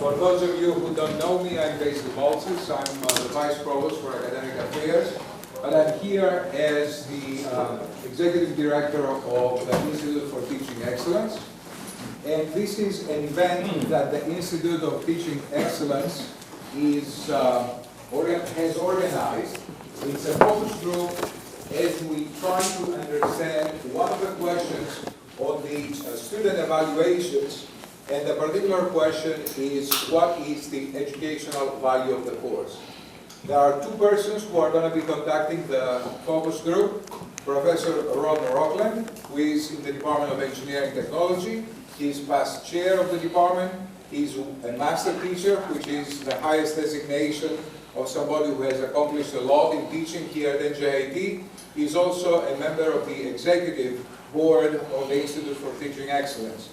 For those of you who don't know me, I'm Basil Baltzis. I'm the Vice Provost for Academic Affairs. But I'm here as the Executive Director of the Institute for Teaching Excellence. And this is an event that the Institute of Teaching Excellence has organized. It's a focus group as we try to understand one of the questions on the student evaluations. And the particular question is, what is the educational value of the course? There are two persons who are going to be conducting the focus group. Professor Ron Rockland, who is in the Department of Engineering Technology. He's past chair of the department. He's a master teacher, which is the highest designation of somebody who has accomplished a lot in teaching here at NJIT. He's also a member of the executive board of the Institute for Teaching Excellence.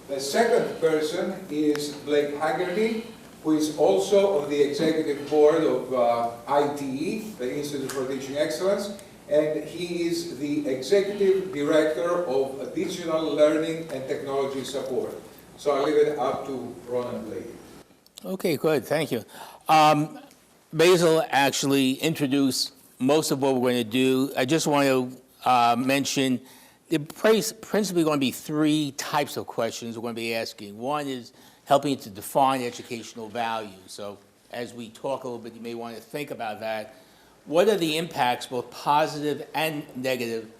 The second person is Blake Haggerty, who is also on the executive board of ITE, the Institute for Teaching Excellence, and he is the executive director of digital learning and technology support. So I'll leave it up to Ron and Blake. Okay, good, thank you. Basil actually introduced most of what we're going to do. I just want to mention there's principally going to be three types of questions we're going to be asking. One is helping to define educational value. So as we talk a little bit, you may want to think about that. What are the impacts, both positive and negative,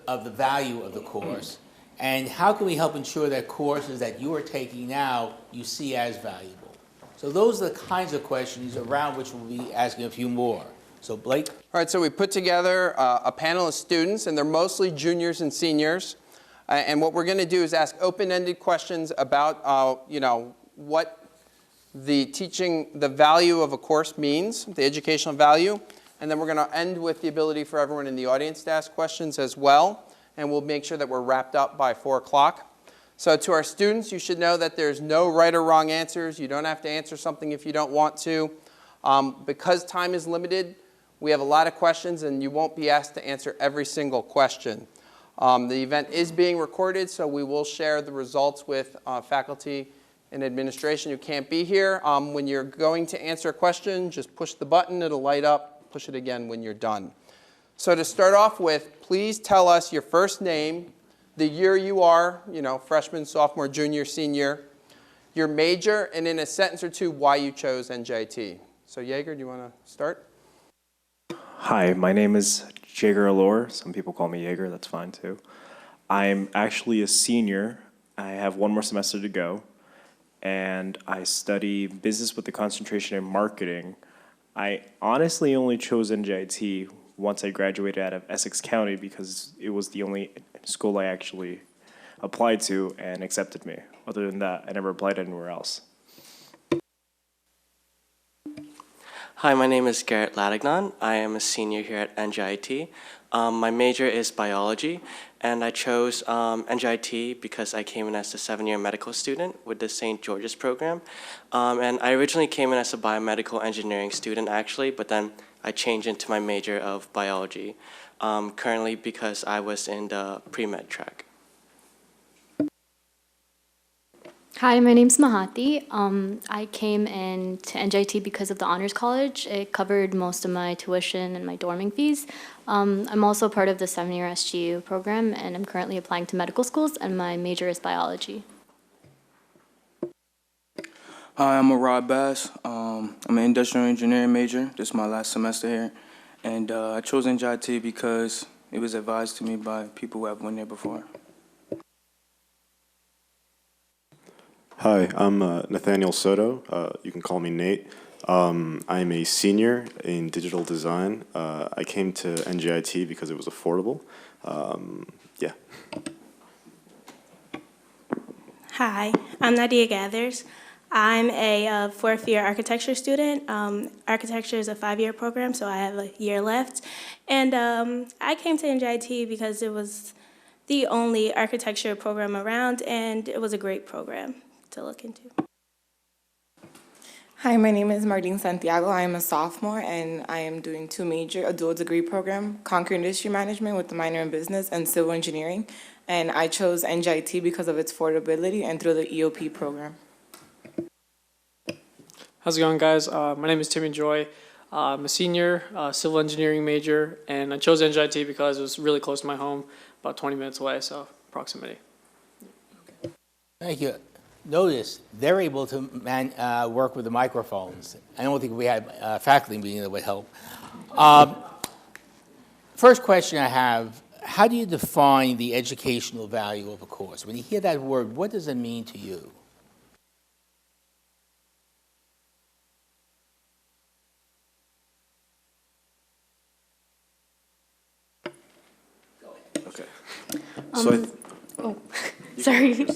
of the value of the course? And how can we help ensure that courses that you are taking now you see as valuable? So those are the kinds of questions around which we'll be asking a few more. So Blake? All right, so we put together a panel of students, and they're mostly juniors and seniors. And what we're going to do is ask open-ended questions about, what the value of a course means, the educational value. And then we're going to end with the ability for everyone in the audience to ask questions as well. And we'll make sure that we're wrapped up by 4 o'clock. So to our students, you should know that there's no right or wrong answers. You don't have to answer something if you don't want to. Because time is limited, we have a lot of questions, and you won't be asked to answer every single question. The event is being recorded, so we will share the results with faculty and administration who can't be here. When you're going to answer a question, just push the button. It'll light up. Push it again when you're done. So to start off with, please tell us your first name, the year you are, freshman, sophomore, junior, senior, your major, and in a sentence or two, why you chose NJIT. So Jaeger, do you want to start? Hi, my name is Jaeger Allure. Some people call me Jaeger, that's fine too. I'm actually a senior. I have 1 more semester to go, and I study business with a concentration in marketing. I honestly only chose NJIT once I graduated out of Essex County because it was the only school I actually applied to and accepted me. Other than that, I never applied anywhere else. Hi, my name is Garrett Lattignon. I am a senior here at NJIT. My major is biology, and I chose NJIT because I came in as a 7-year medical student with the St. George's program. And I originally came in as a biomedical engineering student, actually, but then I changed into my major of biology, currently because I was in the pre-med track. Hi, my name's Mahati. I came into NJIT because of the Honors College. It covered most of my tuition and my dorming fees. I'm also part of the 7-year SGU program, and I'm currently applying to medical schools, and my major is biology. Hi, I'm Rod Bass. I'm an industrial engineering major. This is my last semester here. And I chose NJIT because it was advised to me by people who have went there before. Hi, I'm Nathaniel Soto. You can call me Nate. I'm a senior in digital design. I came to NJIT because it was affordable. Yeah. Hi, I'm Nadia Gathers. I'm a 4th-year architecture student. Architecture is a 5-year program, so I have a year left. And I came to NJIT because it was the only architecture program around, and it was a great program to look into. Hi, my name is Mardine Santiago. I am a sophomore, and I am doing a dual degree program, Conquer Industry Management with a minor in business and civil engineering. And I chose NJIT because of its affordability and through the EOP program. How's it going, guys? My name is Timmy Joy. I'm a senior civil engineering major, and I chose NJIT because it was really close to my home, about 20 minutes away, so proximity. Thank you. Notice they're able to work with the microphones. I don't think we had a faculty meeting that would help. First question I have, how do you define the educational value of a course? When you hear that word, what does it mean to you? Okay. So Sorry.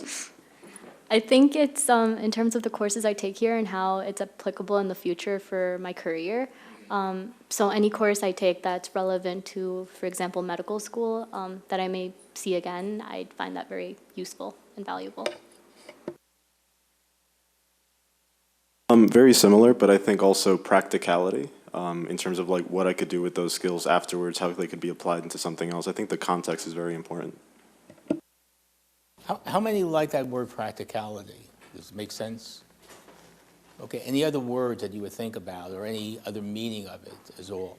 I think it's in terms of the courses I take here and how it's applicable in the future for my career. So any course I take that's relevant to, for example, medical school that I may see again, I'd find that very useful and valuable. Very similar, but I think also practicality in terms of like what I could do with those skills afterwards, how they could be applied into something else. I think the context is very important. How many like that word practicality? Does it make sense? Okay, any other words that you would think about or any other meaning of it as all?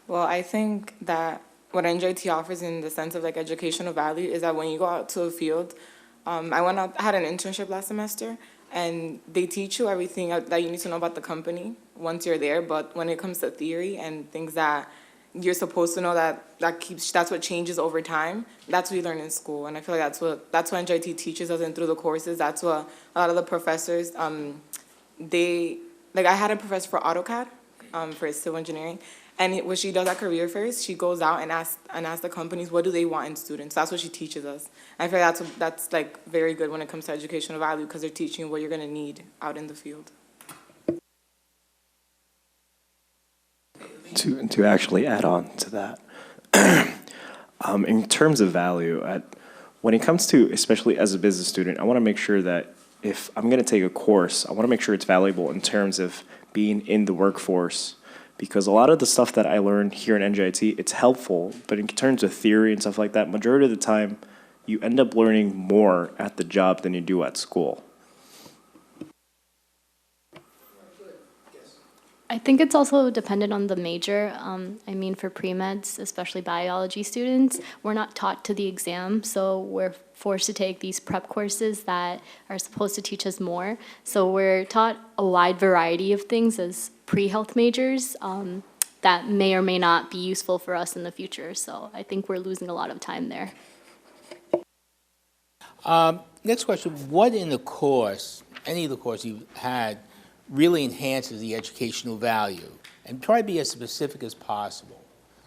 Well, I think that what NJIT offers in the sense of like educational value is that when you go out to a field, I had an internship last semester, and they teach you everything that you need to know about the company once you're there. But when it comes to theory and things that you're supposed to know that's what changes over time, that's what you learn in school. And I feel like that's what NJIT teaches us, and through the courses, that's what a lot of the professors, I had a professor for AutoCAD, for civil engineering. And what she does at career fairs, she goes out and asks the companies, what do they want in students? That's what she teaches us. I feel like that's like very good when it comes to educational value, because they're teaching you what you're going to need out in the field. To actually add on to that, in terms of value, when it comes to, especially as a business student, I want to make sure that if I'm going to take a course, I want to make sure it's valuable in terms of being in the workforce. Because a lot of the stuff that I learned here in NJIT, it's helpful, but in terms of theory and stuff like that, majority of the time, you end up learning more at the job than you do at school. I think it's also dependent on the major. I mean, for pre-meds, especially biology students, we're not taught to the exam, so we're forced to take these prep courses that are supposed to teach us more. So we're taught a wide variety of things as pre-health majors that may or may not be useful for us in the future. So I think we're losing a lot of time there. Next question, what in the course, any of the course you've had, really enhances the educational value? And try to be as specific as possible.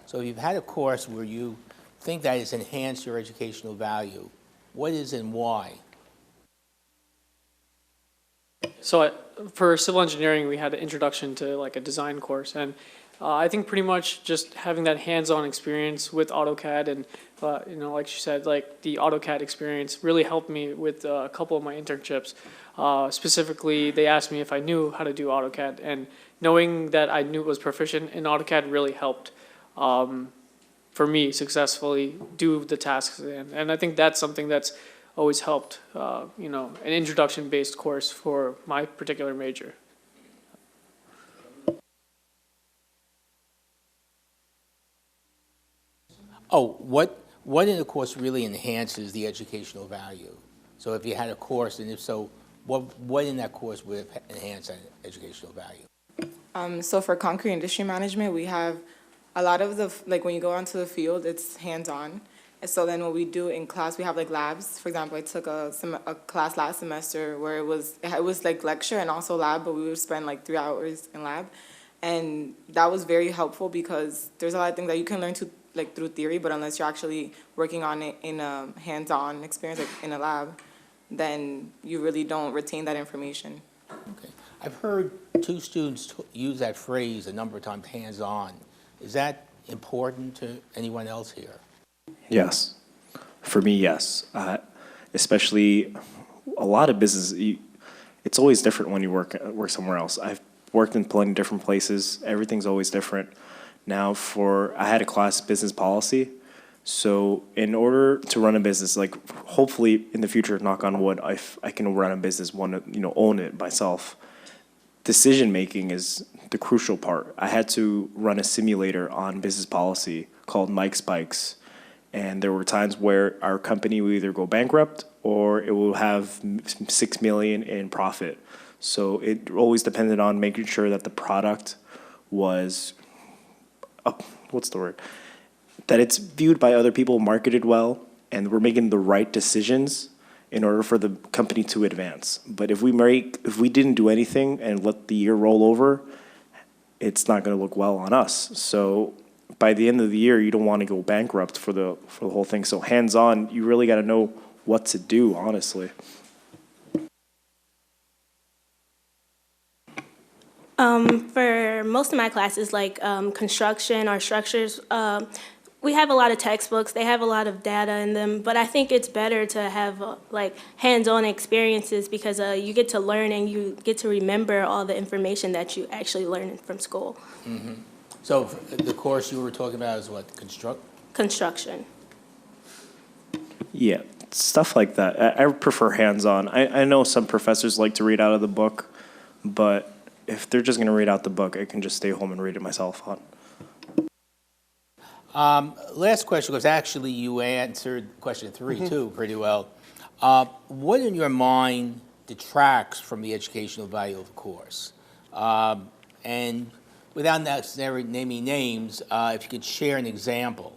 So if you've had a course where you think that has enhanced your educational value, what is and why? So for civil engineering, we had an introduction to like a design course, and I think pretty much just having that hands-on experience with AutoCAD and like she said, like the AutoCAD experience really helped me with a couple of my internships. Specifically, they asked me if I knew how to do AutoCAD, and knowing that I was proficient in AutoCAD really helped for me successfully do the tasks. And I think that's something that's always helped, an introduction-based course for my particular major. Oh, what in the course really enhances the educational value? So if you had a course, and if so, what in that course would have enhanced that educational value? So for concrete industry management, we have a lot of when you go onto the field, it's hands-on. And so then what we do in class, we have like labs. For example, I took a class last semester where it was like lecture and also lab, but we would spend like 3 hours in lab. And that was very helpful because there's a lot of things that you can learn through theory, but unless you're actually working on it in a hands-on experience, like in a lab, then you really don't retain that information. Okay. I've heard 2 students use that phrase a number of times, hands-on. Is that important to anyone else here? Yes. For me, yes. Especially a lot of business, it's always different when you work somewhere else. I've worked in plenty of different places. Everything's always different. Now I had a class, business policy. So in order to run a business, like hopefully in the future, knock on wood, I can run a business, want to own it myself. Decision making is the crucial part. I had to run a simulator on business policy called Mike's Bikes, and there were times where our company will either go bankrupt or it will have 6 million in profit. So it always depended on making sure that the product was, what's the word? That it's viewed by other people, marketed well, and we're making the right decisions in order for the company to advance. But if we didn't do anything and let the year roll over, it's not going to look well on us. So by the end of the year, you don't want to go bankrupt for the whole thing. So hands-on, you really got to know what to do, honestly. For most of my classes, like construction or structures, we have a lot of textbooks. They have a lot of data in them, but I think it's better to have like hands-on experiences because you get to learn and you get to remember all the information that you actually learn from school. Mm-hmm. So the course you were talking about is what, Construction. Yeah, stuff like that. I prefer hands-on. I know some professors like to read out of the book, but if they're just going to read out the book, I can just stay home and read it myself. Last question, because actually you answered question 3 too pretty well. What in your mind detracts from the educational value of the course? And without necessarily naming names, if you could share an example.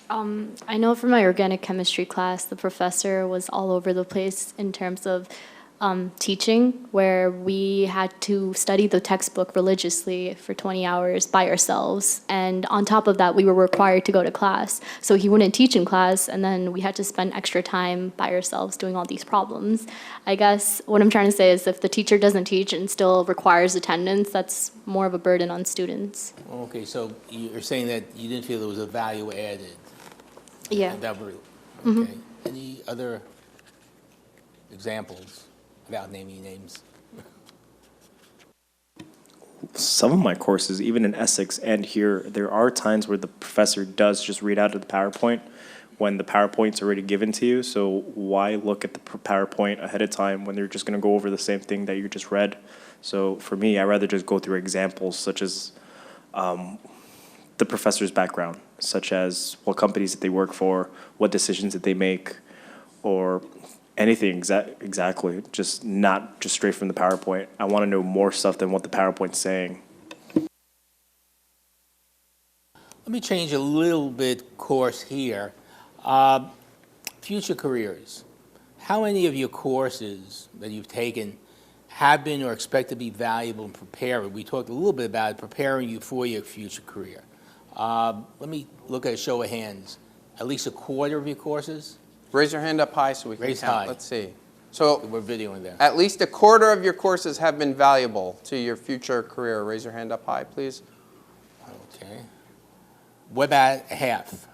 I know from my organic chemistry class, the professor was all over the place in terms of teaching, where we had to study the textbook religiously for 20 hours by ourselves. And on top of that, we were required to go to class. So he wouldn't teach in class, and then we had to spend extra time by ourselves doing all these problems. I guess what I'm trying to say is if the teacher doesn't teach and still requires attendance, that's more of a burden on students. Okay, so you're saying that you didn't feel there was a value added. Yeah. Okay. Any other examples without naming names? Some of my courses, even in Essex and here, there are times where the professor does just read out of the PowerPoint when the PowerPoint's already given to you. So why look at the PowerPoint ahead of time when they're just going to go over the same thing that you just read? So for me, I'd rather just go through examples such as the professor's background, such as what companies that they work for, what decisions that they make, or anything exactly, just not just straight from the PowerPoint. I want to know more stuff than what the PowerPoint's saying. Let me change a little bit course here. Future careers. How many of your courses that you've taken have been or expect to be valuable in preparing? We talked a little bit about preparing you for your future career. Let me look at a show of hands. At least a quarter of your courses? Raise your hand up high so we can Raise count. high. Let's see. So We're videoing there. at least a quarter of your courses have been valuable to your future career. Raise your hand up high, please. Okay. What about half?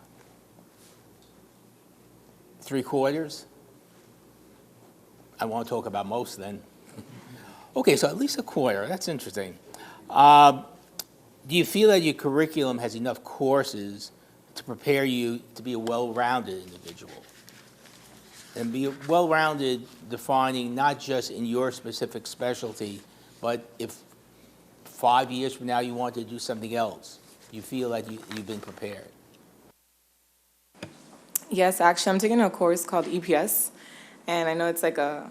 3/4? I want to talk about most then. Okay, so at least a quarter. That's interesting. Do you feel that your curriculum has enough courses to prepare you to be a well-rounded individual? And be well-rounded, defining not just in your specific specialty, but if 5 years from now you want to do something else, you feel like you've been prepared? Yes, actually, I'm taking a course called EPS, and I know it's like a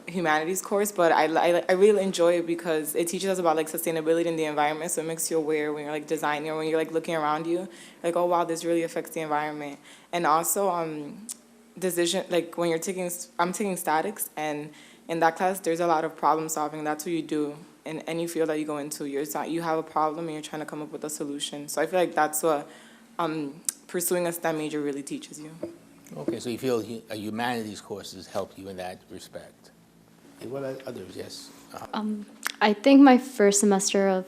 humanities course, but I really enjoy it because it teaches us about like sustainability in the environment. So it makes you aware when you're like designing or when you're like looking around you, like, oh wow, this really affects the environment. And also decision, like when I'm taking statics, and in that class there's a lot of problem solving. That's what you do in any field that you go into. You have a problem and you're trying to come up with a solution. So I feel like that's what pursuing a STEM major really teaches you. Okay, so you feel humanities courses help you in that respect. What about others? Yes. I think my first semester of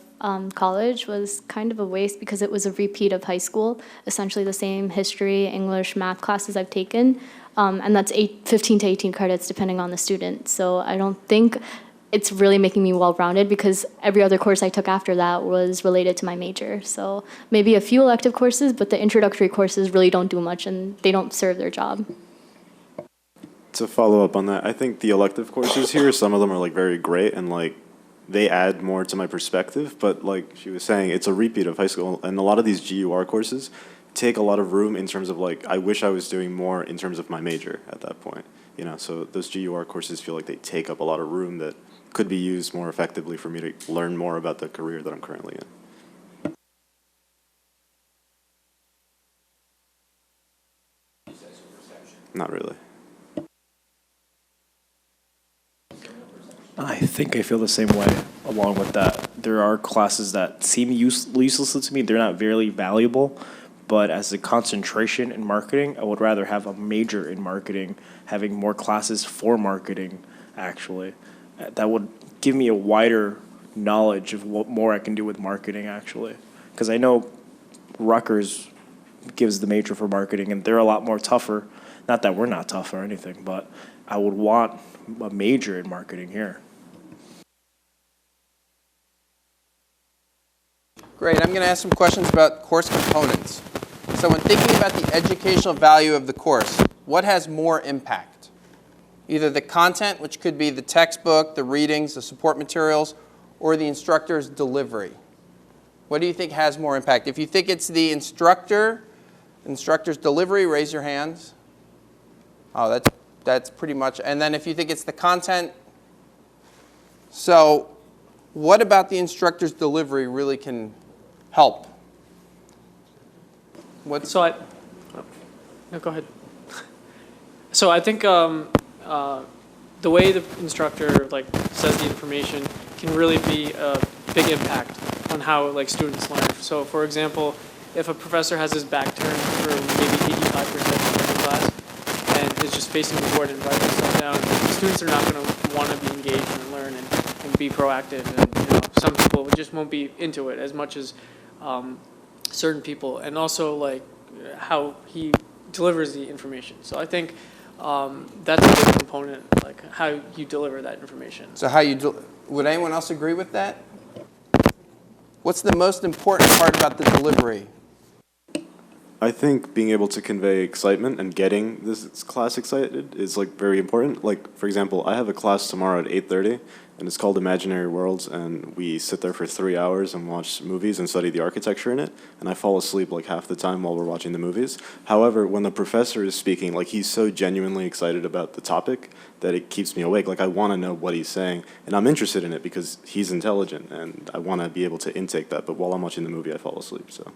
college was kind of a waste because it was a repeat of high school, essentially the same history, English, math classes I've taken, and that's 15 to 18 credits depending on the student. So I don't think it's really making me well-rounded because every other course I took after that was related to my major. So maybe a few elective courses, but the introductory courses really don't do much and they don't serve their job. To follow up on that, I think the elective courses here, some of them are like very great and like they add more to my perspective, but like she was saying, it's a repeat of high school, and a lot of these GUR courses take a lot of room in terms of like, I wish I was doing more in terms of my major at that point, you know, so those GUR courses feel like they take up a lot of room that could be used more effectively for me to learn more about the career that I'm currently in. Not really. I think I feel the same way along with that. There are classes that seem useless to me. They're not very valuable, but as a concentration in marketing, I would rather have a major in marketing, having more classes for marketing, actually. That would give me a wider knowledge of what more I can do with marketing, actually. Because I know Rutgers gives the major for marketing, and they're a lot more tougher. Not that we're not tough or anything, but I would want a major in marketing here. Great. I'm going to ask some questions about course components. So when thinking about the educational value of the course, what has more impact? Either the content, which could be the textbook, the readings, the support materials, or the instructor's delivery. What do you think has more impact? If you think it's the instructor's delivery, raise your hands. Oh, that's pretty much. And then if you think it's the content, so what about the instructor's delivery really can help? No, go ahead. So I think the way the instructor says the information can really be a big impact on how students learn. So for example, if a professor has his back turned for maybe 85% of the class and is just facing the board and writing stuff down, students are not going to want to be engaged and learn and be proactive. And some people just won't be into it as much as certain people, and also how he delivers the information. So I think that's a big component, how you deliver that information. So would anyone else agree with that? What's the most important part about the delivery? I think being able to convey excitement and getting this class excited is very important. For example, I have a class tomorrow at 8:30, and it's called Imaginary Worlds, and we sit there for 3 hours and watch movies and study the architecture in it, and I fall asleep half the time while we're watching the movies. However, when the professor is speaking, he's so genuinely excited about the topic that it keeps me awake. I want to know what he's saying, and I'm interested in it because he's intelligent, and I want to be able to intake that, but while I'm watching the movie, I fall asleep, so.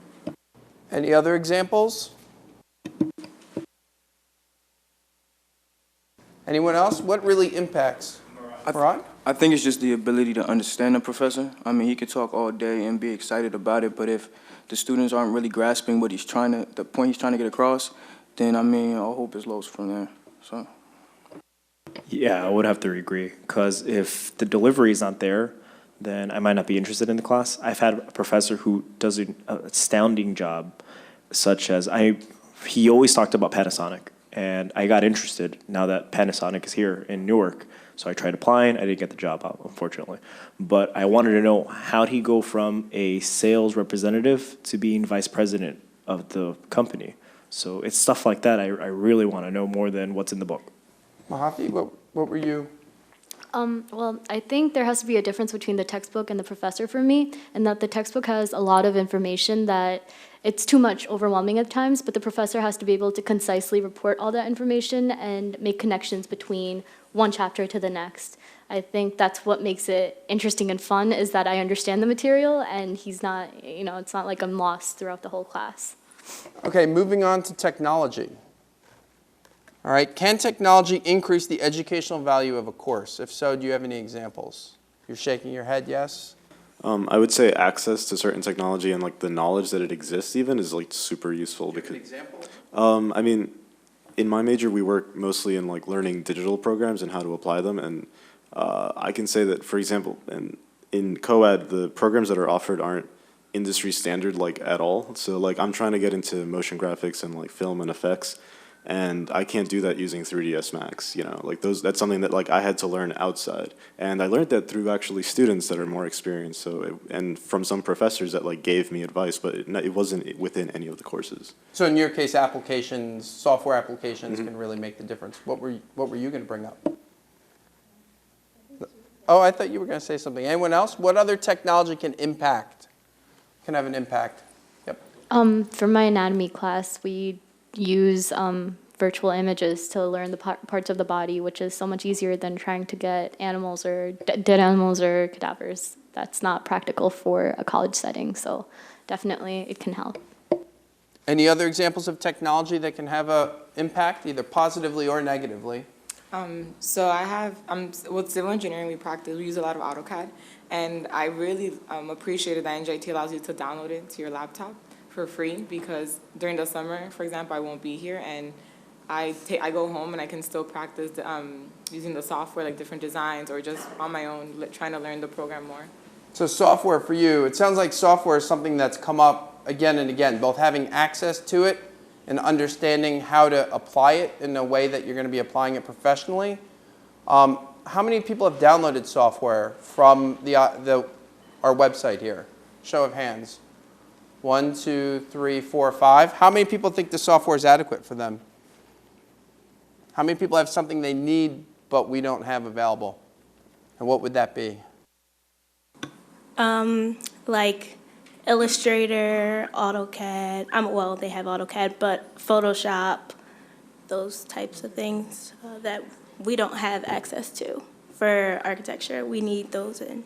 Any other examples? Anyone else? What really impacts? Murad? I think it's just the ability to understand the professor. I mean, he could talk all day and be excited about it, but if the students aren't really grasping what the point he's trying to get across, then all hope is lost from there. So. Yeah, I would have to agree, because if the delivery is not there, then I might not be interested in the class. I've had a professor who does an astounding job, such as he always talked about Panasonic, and I got interested now that Panasonic is here in Newark. So I tried applying. I didn't get the job, unfortunately. But I wanted to know, how'd he go from a sales representative to being vice president of the company? So it's stuff like that I really want to know more than what's in the book. Mahafi, what were you? Well, I think there has to be a difference between the textbook and the professor for me, and that the textbook has a lot of information that it's too much, overwhelming at times, but the professor has to be able to concisely report all that information and make connections between one chapter to the next. I think that's what makes it interesting and fun, is that I understand the material and he's not, it's not like I'm lost throughout the whole class. Okay, moving on to technology. All right, can technology increase the educational value of a course? If so, do you have any examples? You're shaking your head, yes? I would say access to certain technology and the knowledge that it exists even is super useful. Do you have an example? I mean, in my major we work mostly in learning digital programs and how to apply them, and I can say that, for example, in co-ed the programs that are offered aren't industry standard at all. So I'm trying to get into motion graphics and film and effects. And I can't do that using 3ds Max, you know, like that's something that like I had to learn outside. And I learned that through actually students that are more experienced, and from some professors that like gave me advice, but it wasn't within any of the courses. So in your case, applications, software applications can really make the difference. What were you going to bring up? Oh, I thought you were going to say something. Anyone else? What other technology can have an impact? Yep. For my anatomy class, we use virtual images to learn the parts of the body, which is so much easier than trying to get animals or dead animals or cadavers. That's not practical for a college setting, so definitely it can help. Any other examples of technology that can have an impact, either positively or negatively? So with civil engineering, we use a lot of AutoCAD, and I really appreciated that NJIT allows you to download it to your laptop for free, because during the summer, for example, I won't be here, and I go home and I can still practice using the software, like different designs, or just on my own, trying to learn the program more. So software for you, it sounds like software is something that's come up again and again, both having access to it and understanding how to apply it in a way that you're going to be applying it professionally. How many people have downloaded software from our website here? Show of hands. 1, 2, 3, 4, 5. How many people think the software is adequate for them? How many people have something they need but we don't have available? And what would that be? Like Illustrator, AutoCAD. Well, they have AutoCAD, but Photoshop, those types of things that we don't have access to for architecture. We need those in.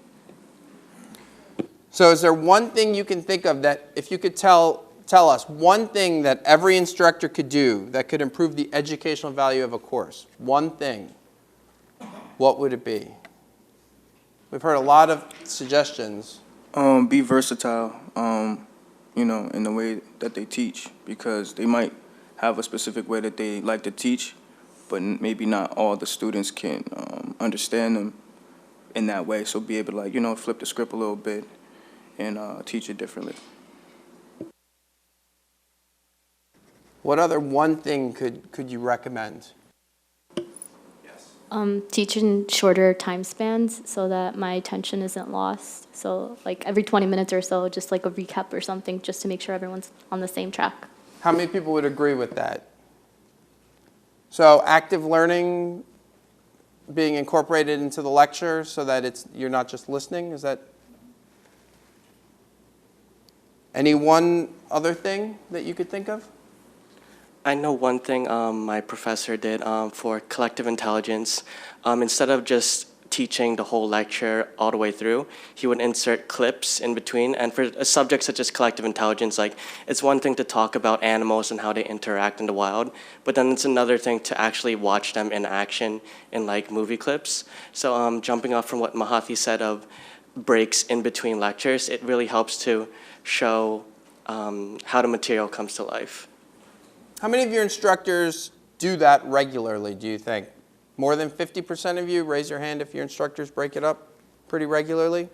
So is there one thing you can think of that, if you could tell us one thing that every instructor could do that could improve the educational value of a course? One thing. What would it be? We've heard a lot of suggestions. Be versatile, you know, in the way that they teach, because they might have a specific way that they like to teach, but maybe not all the students can understand them in that way. So be able to, like, you know, flip the script a little bit and teach it differently. What other one thing could you recommend? Teach in shorter time spans so that my attention isn't lost. So like every 20 minutes or so, just like a recap or something, just to make sure everyone's on the same track. How many people would agree with that? So active learning being incorporated into the lecture so that you're not just listening, is that? Any one other thing that you could think of? I know one thing my professor did for collective intelligence. Instead of just teaching the whole lecture all the way through, he would insert clips in between. And for a subject such as collective intelligence, like, it's one thing to talk about animals and how they interact in the wild, but then it's another thing to actually watch them in action in like movie clips. So jumping off from what Mahathi said of breaks in between lectures, it really helps to show how the material comes to life. How many of your instructors do that regularly, do you think? More than 50% of you? Raise your hand if your instructors break it up pretty regularly.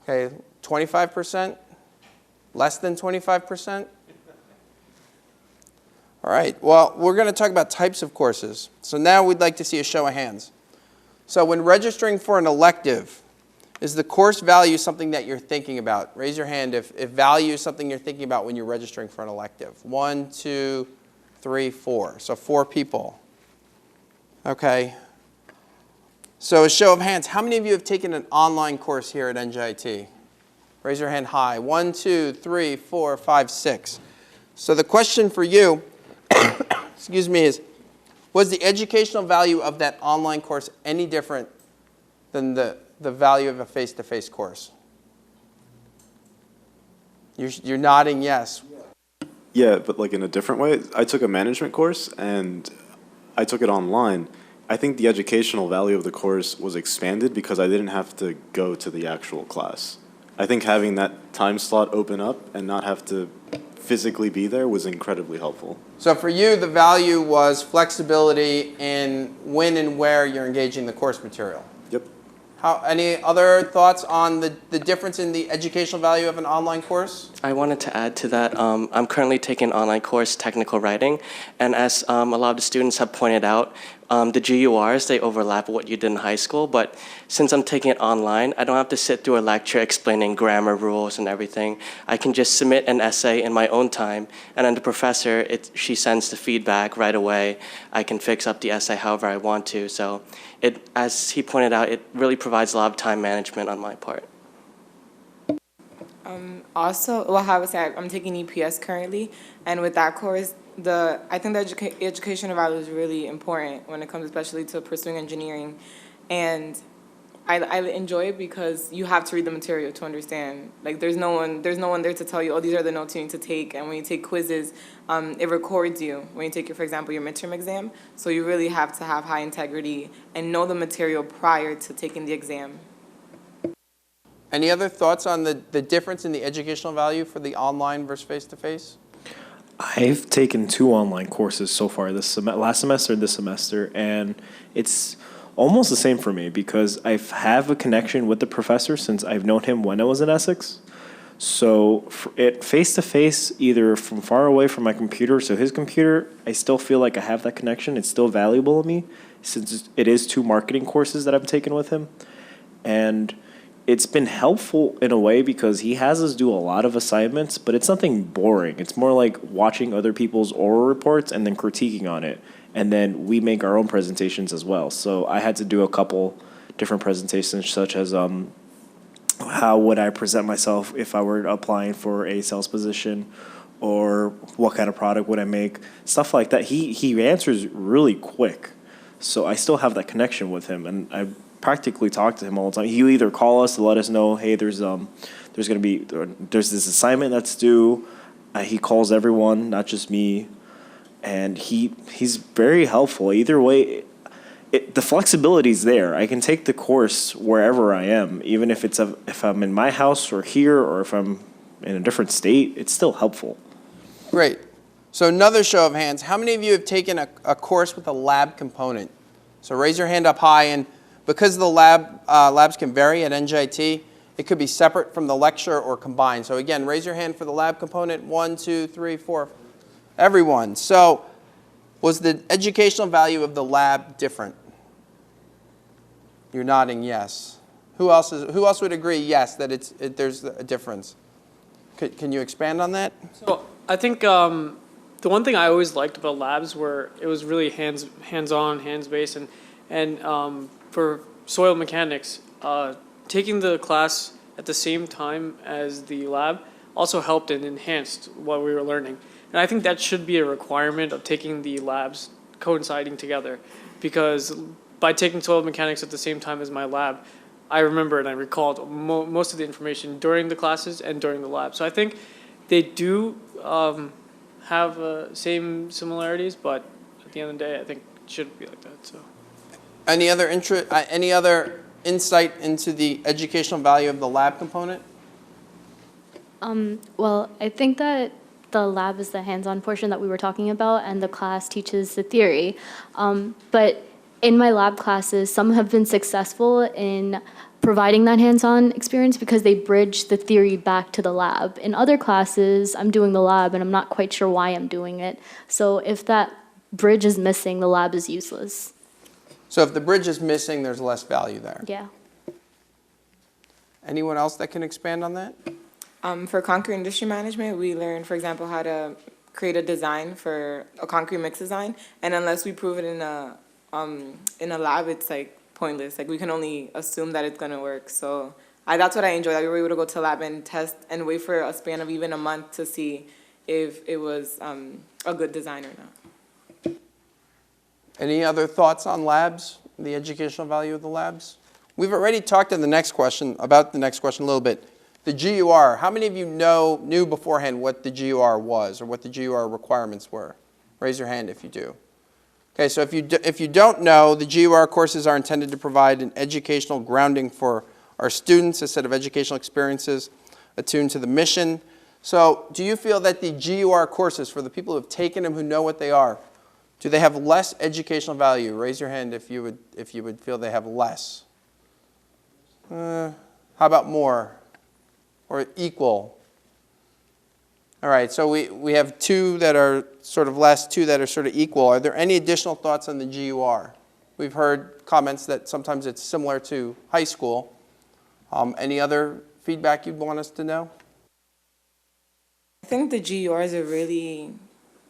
Okay, 25%? Less than 25%? All right, well, we're going to talk about types of courses. So now we'd like to see a show of hands. So when registering for an elective, is the course value something that you're thinking about? Raise your hand if value is something you're thinking about when you're registering for an elective. 1, 2, 3, 4. So 4 people. Okay. So a show of hands, how many of you have taken an online course here at NJIT? Raise your hand high. 1, 2, 3, 4, 5, 6. So the question for you, excuse me, is, was the educational value of that online course any different than the value of a face-to-face course? You're nodding yes. Yeah, but like in a different way. I took a management course and I took it online. I think the educational value of the course was expanded because I didn't have to go to the actual class. I think having that time slot open up and not have to physically be there was incredibly helpful. So for you, the value was flexibility in when and where you're engaging the course material. Yep. Any other thoughts on the difference in the educational value of an online course? I wanted to add to that. I'm currently taking an online course, technical writing, and as a lot of the students have pointed out, the GURs, they overlap with what you did in high school, but since I'm taking it online, I don't have to sit through a lecture explaining grammar rules and everything. I can just submit an essay in my own time, and then the professor, she sends the feedback right away. I can fix up the essay however I want to, so as he pointed out, it really provides a lot of time management on my part. Also, well, I would say I'm taking EPS currently, and with that course, I think the educational value is really important when it comes especially to pursuing engineering, and I enjoy it because you have to read the material to understand. Like there's no one there to tell you, oh, these are the notes you need to take. And when you take quizzes, it records you when you take, for example, your midterm exam. So you really have to have high integrity and know the material prior to taking the exam. Any other thoughts on the difference in the educational value for the online versus face-to-face? I've taken 2 online courses so far last semester and this semester, and it's almost the same for me because I have a connection with the professor since I've known him when I was in Essex. So face-to-face, either from far away from my computer to his computer, I still feel like I have that connection. It's still valuable to me since it is 2 marketing courses that I've taken with him. And it's been helpful in a way because he has us do a lot of assignments, but it's nothing boring. It's more like watching other people's oral reports and then critiquing on it. And then we make our own presentations as well. So I had to do a couple different presentations, such as how would I present myself if I were applying for a sales position, or what kind of product would I make, stuff like that. He answers really quick. So I still have that connection with him, and I practically talk to him all the time. He'll either call us to let us know, hey, there's this assignment that's due. He calls everyone, not just me, and he's very helpful. Either way, the flexibility's there. I can take the course wherever I am, even if if I'm in my house or here, or if I'm in a different state. It's still helpful. Great. So another show of hands. How many of you have taken a course with a lab component? So raise your hand up high. And because the labs can vary at NJIT, it could be separate from the lecture or combined. So again, raise your hand for the lab component. 1, 2, 3, 4. Everyone. So was the educational value of the lab different? You're nodding yes. Who else would agree yes, that there's a difference? Can you expand on that? So I think the one thing I always liked about labs were it was really hands-on, hands-based, and for soil mechanics, taking the class at the same time as the lab also helped and enhanced what we were learning. And I think that should be a requirement of taking the labs coinciding together, because by taking soil mechanics at the same time as my lab, I remember and I recalled most of the information during the classes and during the lab. So I think they do have same similarities, but at the end of the day, I think it shouldn't be like that. So. Any other insight into the educational value of the lab component? Well, I think that the lab is the hands-on portion that we were talking about, and the class teaches the theory. But in my lab classes, some have been successful in providing that hands-on experience because they bridge the theory back to the lab. In other classes, I'm doing the lab and I'm not quite sure why I'm doing it. So if that bridge is missing, the lab is useless. So if the bridge is missing, there's less value there. Yeah. Anyone else that can expand on that? For concrete industry management, we learned, for example, how to create a design for a concrete mix design, and unless we prove it in a lab, it's like pointless. Like we can only assume that it's gonna work. So that's what I enjoyed. That we were able to go to lab and test and wait for a span of even a month to see if it was a good design or not. Any other thoughts on labs, the educational value of the labs? We've already talked about the next question a little bit. The GUR, how many of you knew beforehand what the GUR was or what the GUR requirements were? Raise your hand if you do. Okay, so if you don't know, the GUR courses are intended to provide an educational grounding for our students, a set of educational experiences attuned to the mission. So do you feel that the GUR courses, for the people who have taken them, who know what they are, do they have less educational value? Raise your hand if you would feel they have less. How about more? Or equal? All right, so we have two that are sort of last two that are sort of equal. Are there any additional thoughts on the GUR? We've heard comments that sometimes it's similar to high school. Any other feedback you'd want us to know? I think the GURs are really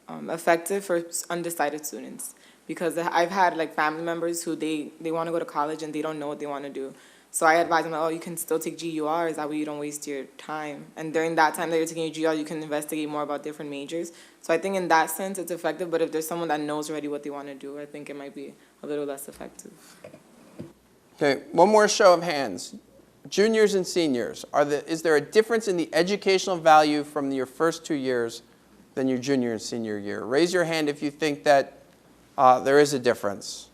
effective for undecided students because I've had like family members who they want to go to college and they don't know what they want to do. So I advise them, oh, you can still take GURs, that way you don't waste your time. And during that time that you're taking your GUR, you can investigate more about different majors. So I think in that sense it's effective, but if there's someone that knows already what they want to do, I think it might be a little less effective. Okay, one more show of hands. Juniors and seniors, is there a difference in the educational value from your first 2 years than your junior and senior year? Raise your hand if you think that there is a difference.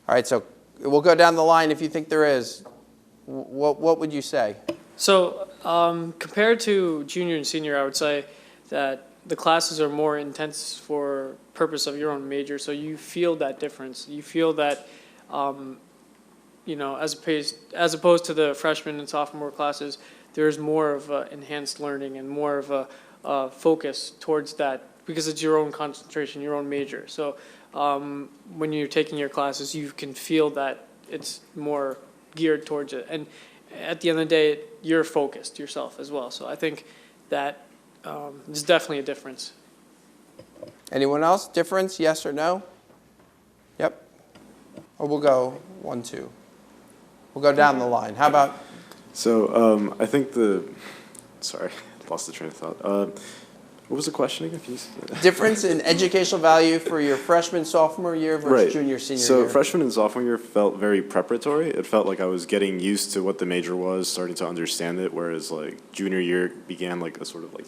All right, so we'll go down the line if you think there is. What would you say? So compared to junior and senior, I would say that the classes are more intense for purpose of your own major. So you feel that difference. You feel that, you know, as opposed to the freshman and sophomore classes, there's more of enhanced learning and more of a focus towards that because it's your own concentration, your own major. So when you're taking your classes, you can feel that it's more geared towards it. And at the end of the day, you're focused yourself as well. So I think that there's definitely a difference. Anyone else? Difference, yes or no? Yep. Or we'll go 1, 2. We'll go down the line. How about? So I think sorry, lost the train of thought. What was the question again? Difference in educational value for your freshman, sophomore year versus Right. junior, senior So year. freshman and sophomore year felt very preparatory. It felt like I was getting used to what the major was, starting to understand it, whereas like junior year began like a sort of like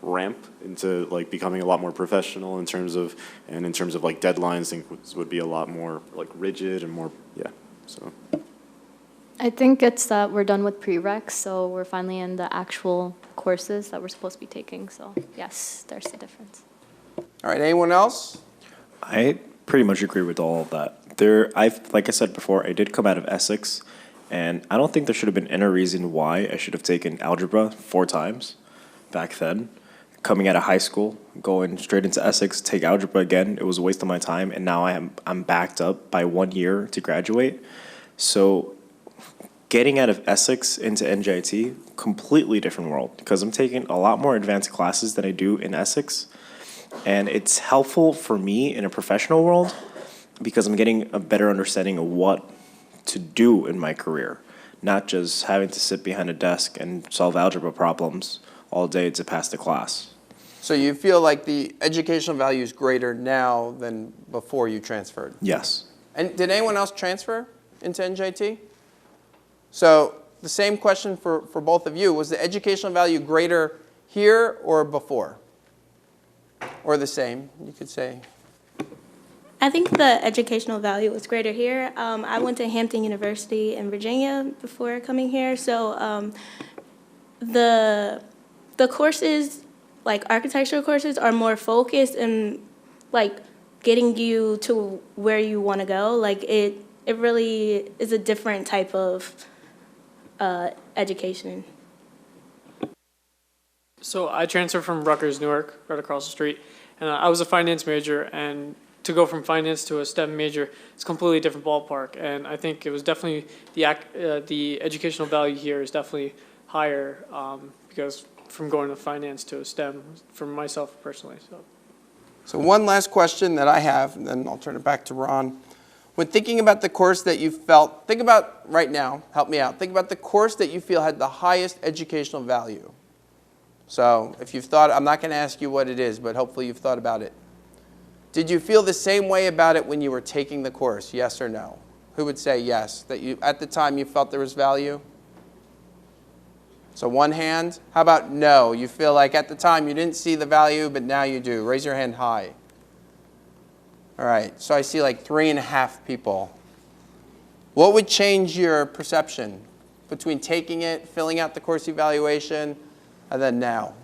ramp into like becoming a lot more professional in terms of like deadlines, things would be a lot more like rigid and more, yeah, so. I think it's that we're done with prereqs, so we're finally in the actual courses that we're supposed to be taking. So yes, there's a difference. All right, anyone else? I pretty much agree with all of that. Like I said before, I did come out of Essex, and I don't think there should have been any reason why I should have taken algebra 4 times back then. Coming out of high school, going straight into Essex, take algebra again, it was a waste of my time, and now I'm backed up by 1 year to graduate. So getting out of Essex into NJIT, completely different world, because I'm taking a lot more advanced classes than I do in Essex. And it's helpful for me in a professional world because I'm getting a better understanding of what to do in my career, not just having to sit behind a desk and solve algebra problems all day to pass the class. So you feel like the educational value is greater now than before you transferred? Yes. And did anyone else transfer into NJIT? So the same question for both of you. Was the educational value greater here or before? Or the same, you could say. I think the educational value was greater here. I went to Hampton University in Virginia before coming here, so the courses, like architectural courses, are more focused and like getting you to where you want to go. Like it really is a different type of education. So I transferred from Rutgers, Newark, right across the street, and I was a finance major, and to go from finance to a STEM major, it's a completely different ballpark, and I think it was definitely, the educational value here is definitely higher because from going to finance to a STEM, for myself personally. So one last question that I have, and then I'll turn it back to Ron. When thinking about the course that you felt, think about right now, help me out, think about the course that you feel had the highest educational value. So if you've thought, I'm not going to ask you what it is, but hopefully you've thought about it. Did you feel the same way about it when you were taking the course, yes or no? Who would say yes, that you at the time you felt there was value? So one hand. How about no? You feel like at the time you didn't see the value, but now you do. Raise your hand high. All right, so I see like 3.5 people. What would change your perception between taking it, filling out the course evaluation, and then now?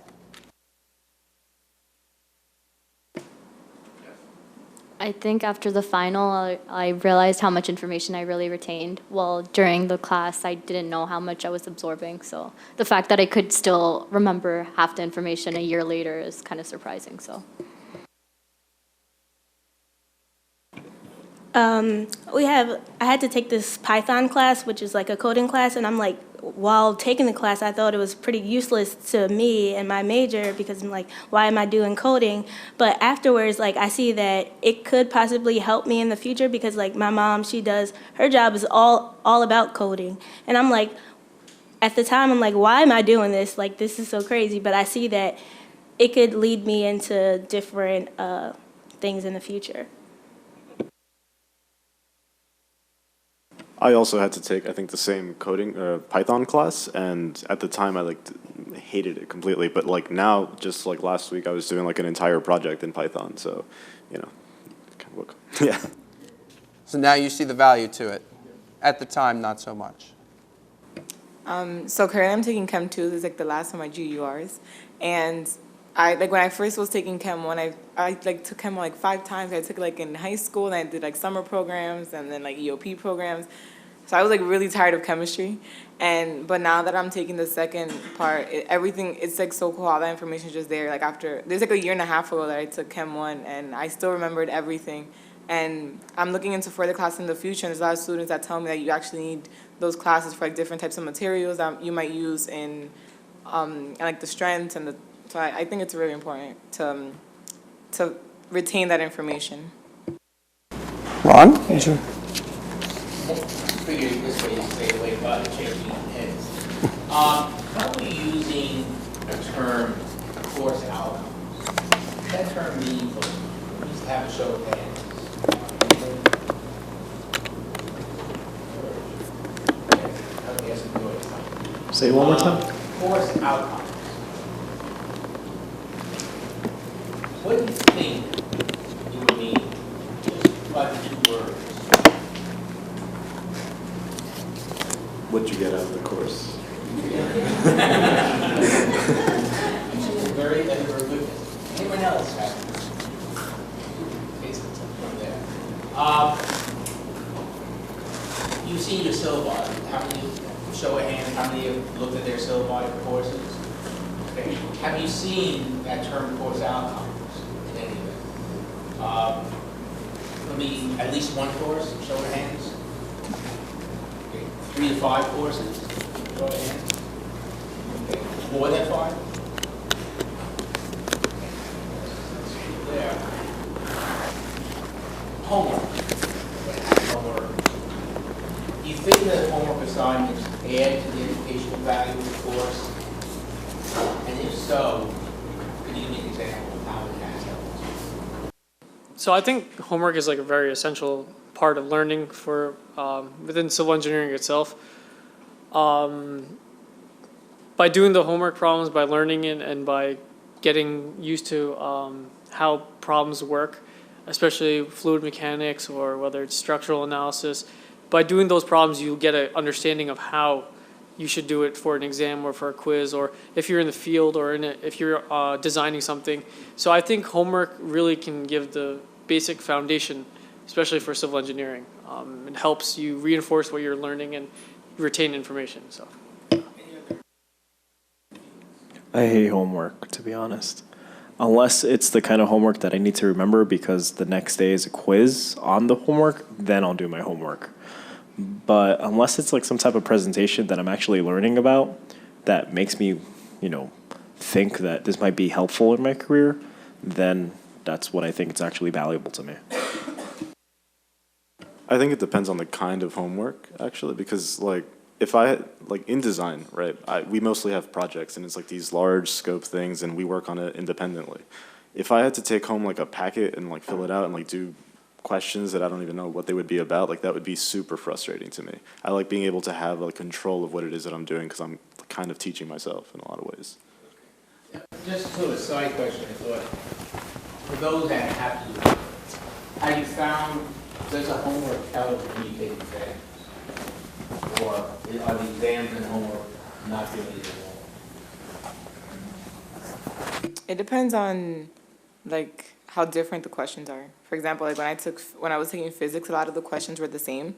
I think after the final, I realized how much information I really retained. Well, during the class, I didn't know how much I was absorbing. So the fact that I could still remember half the information a year later is kind of surprising. So. I had to take this Python class, which is like a coding class, and I'm like, while taking the class, I thought it was pretty useless to me and my major because I'm like, why am I doing coding? But afterwards, like, I see that it could possibly help me in the future because, like, my mom, her job is all about coding. And I'm like, at the time, I'm like, why am I doing this? Like, this is so crazy. But I see that it could lead me into different things in the future. I also had to take, I think, the same coding Python class, and at the time I hated it completely. But like now, just like last week, I was doing like an entire project in Python. So, you know, yeah. So now you see the value to it. At the time, not so much. So currently I'm taking Chem 2. This is like the last of my GURs. And when I first was taking Chem 1, I took Chem 1 like 5 times. I took it like in high school, and I did like summer programs and then like EOP programs. So I was like really tired of chemistry. But now that I'm taking the second part, it's like so cool. All that information is just there. Like there's like a year and a half ago that I took Chem 1, and I still remembered everything. And I'm looking into further classes in the future, and there's a lot of students that tell me that you actually need those classes for like different types of materials that you might use in like the strengths and so I think it's really important to retain that information. Ron? Figure this way to stay away from changing heads. How are we using a term, course outcomes? That term means, we used to have a show of hands. Say it one more time. Course outcomes. What do you think you would mean just by the 2 words? What'd you get out of the course? Very good. Anyone else have from there? You've seen your syllabi. How many, show of hands, how many have looked at their syllabi for courses? Okay. Have you seen that term course outcomes in any of it? Let me, at least one course, show of hands. 3 to 5 courses, show of hands. Okay. More than 5? There. Homework. Do you think that homework assignments add to the educational value of the course? And if so, could you give me an example of how it has helped? So I think homework is like a very essential part of learning for within civil engineering itself. By doing the homework problems, by learning it, and by getting used to how problems work, especially fluid mechanics or whether it's structural analysis, by doing those problems, you get an understanding of how you should do it for an exam or for a quiz, or if you're in the field or if you're designing something. So I think homework really can give the basic foundation, especially for civil engineering. It helps you reinforce what you're learning and retain information. So. I hate homework, to be honest. Unless it's the kind of homework that I need to remember because the next day is a quiz on the homework, then I'll do my homework. But unless it's like some type of presentation that I'm actually learning about that makes me, think that this might be helpful in my career, then that's what I think it's actually valuable to me. I think it depends on the kind of homework, actually, because if I had, in design, right, we mostly have projects, and it's like these large scope things, and we work on it independently. If I had to take home a packet and fill it out and do questions that I don't even know what they would be about, that would be super frustrating to me. I like being able to have control of what it is that I'm doing because I'm kind of teaching myself in a lot of ways. Just sort of a side question, I thought, for those that have to do it, have you found, does the homework help when you take exams? Or are the exams and homework not really at all? It depends on how different the questions are. For example, like when I was taking physics, a lot of the questions were the same,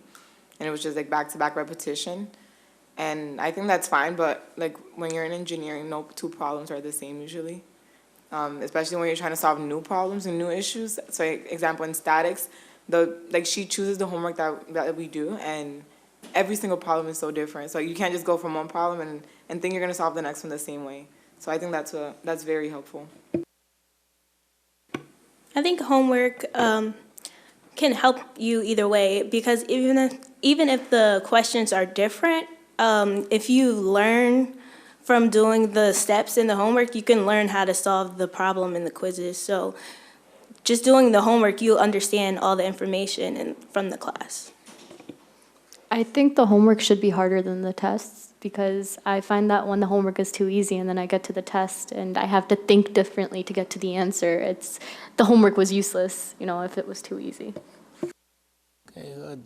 and it was just like back-to-back repetition. And I think that's fine, but like when you're in engineering, no two problems are the same usually. Especially when you're trying to solve new problems and new issues. So, example, in statics, she chooses the homework that we do, and every single problem is so different. So you can't just go from one problem and think you're going to solve the next one the same way. So I think that's very helpful. I think homework can help you either way, because even if the questions are different, if you learn from doing the steps in the homework, you can learn how to solve the problem in the quizzes. So just doing the homework, you'll understand all the information from the class. I think the homework should be harder than the tests, because I find that when the homework is too easy and then I get to the test and I have to think differently to get to the answer, the homework was useless, if it was too easy. Okay, good.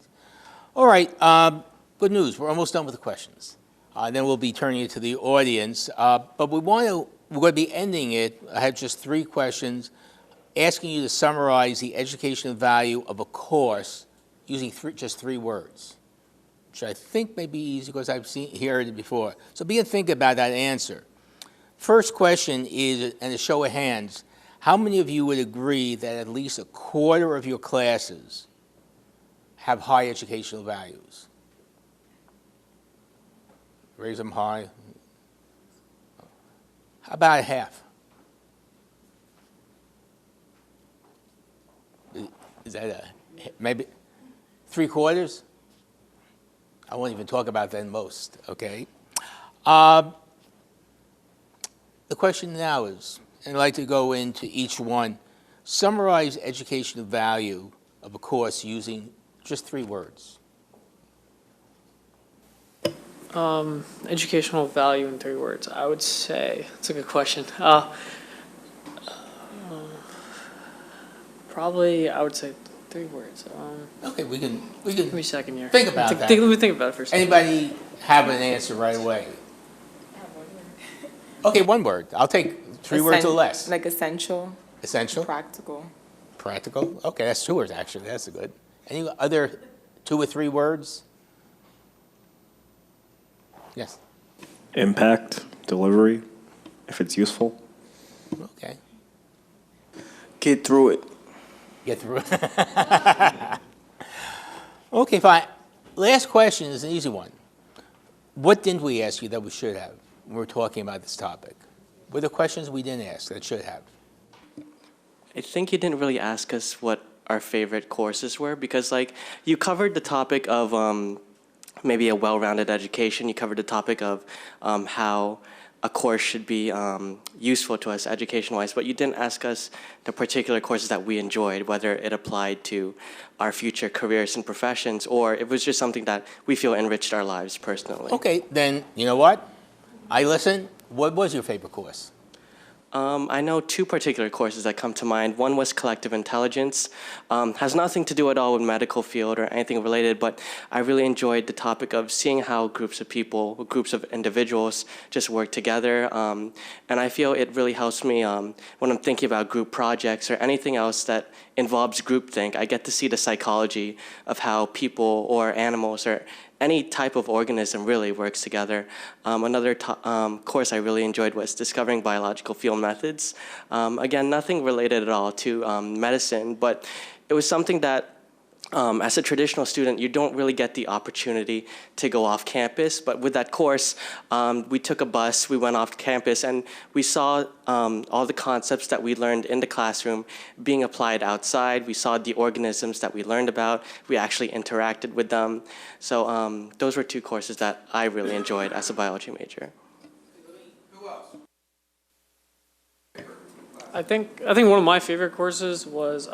All right, good news. We're almost done with the questions. Then we'll be turning it to the audience. But we're going to be ending it. I have just 3 questions, asking you to summarize the educational value of a course using just 3 words, which I think may be easy because I've heard it before. So be and think about that answer. First question is, and a show of hands, how many of you would agree that at least a quarter of your classes have high educational values? Raise them high. How about half? Is that maybe 3/4? I won't even talk about that most, okay? The question now is, and I'd like to go into each one, summarize educational value of a course using just 3 words. Educational value in 3 words. I would say, that's a good question. Probably, I would say 3 words. Okay, we can Give me a second here. think about that. Let me think about it for a second. Anybody have an answer right away? Okay, 1 word. I'll take 3 words or less. Like essential. Essential? Practical. Practical? Okay, that's 2 words actually. That's a good. Any other 2 or 3 words? Yes. Impact, delivery, if it's useful. Okay. Get through it. Get through it. Okay, fine. Last question is an easy one. What didn't we ask you that we should have when we're talking about this topic? What are the questions we didn't ask that should have? I think you didn't really ask us what our favorite courses were, because you covered the topic of maybe a well-rounded education. You covered the topic of how a course should be useful to us education-wise, but you didn't ask us the particular courses that we enjoyed, whether it applied to our future careers and professions, or it was just something that we feel enriched our lives personally. Okay, then you know what? I listen. What was your favorite course? I know 2 particular courses that come to mind. One was collective intelligence. Has nothing to do at all with medical field or anything related, but I really enjoyed the topic of seeing how groups of people, groups of individuals just work together. And I feel it really helps me when I'm thinking about group projects or anything else that involves groupthink. I get to see the psychology of how people or animals or any type of organism really works together. Another course I really enjoyed was Discovering Biological Field Methods. Again, nothing related at all to medicine, but it was something that as a traditional student, you don't really get the opportunity to go off campus, but with that course, we took a bus, we went off campus, and we saw all the concepts that we learned in the classroom being applied outside. We saw the organisms that we learned about. We actually interacted with them. So those were 2 courses that I really enjoyed as a biology major. Who else? I think one of my favorite courses was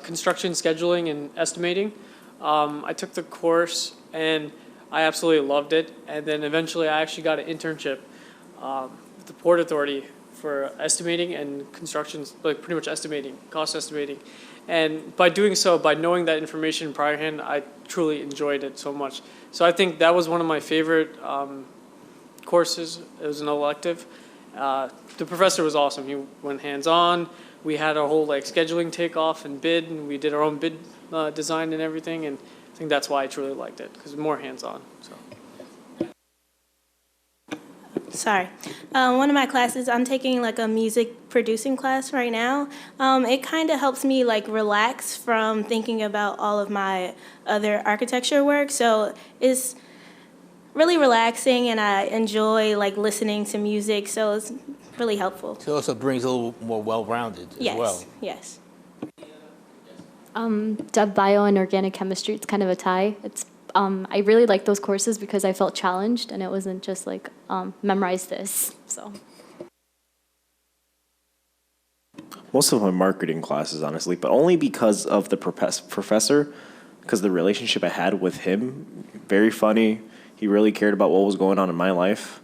construction scheduling and estimating. I took the course and I absolutely loved it. And then eventually I actually got an internship with the Port Authority for estimating and construction, like pretty much estimating, cost estimating. And by doing so, by knowing that information priorhand, I truly enjoyed it so much. So I think that was one of my favorite courses. It was an elective. The professor was awesome. He went hands-on. we had our whole like scheduling takeoff and bid, and we did our own bid design and everything. And I think that's why I truly liked it, because more hands-on. So. Sorry. One of my classes, I'm taking like a music producing class right now. It kind of helps me like relax from thinking about all of my other architecture work. So it's really relaxing, and I enjoy like listening to music. So it's really helpful. So it also brings a little more well-rounded as well. Yes. Bio and organic chemistry, it's kind of a tie. I really like those courses because I felt challenged, and it wasn't just like memorize this. So Most of my marketing classes, honestly, but only because of the professor, because the relationship I had with him, very funny. He really cared about what was going on in my life.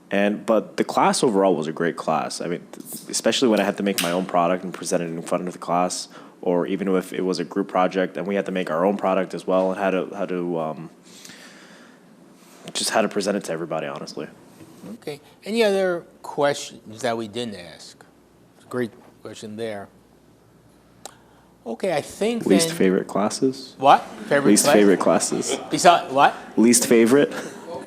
But the class overall was a great class. I mean, especially when I had to make my own product and present it in front of the class, or even if it was a group project and we had to make our own product as well, and how to present it to everybody, honestly. Okay. Any other questions that we didn't ask? Great question there. Okay, I think Least then, favorite classes? What? Favorite Least class? favorite classes. Besides what? Least favorite? Well,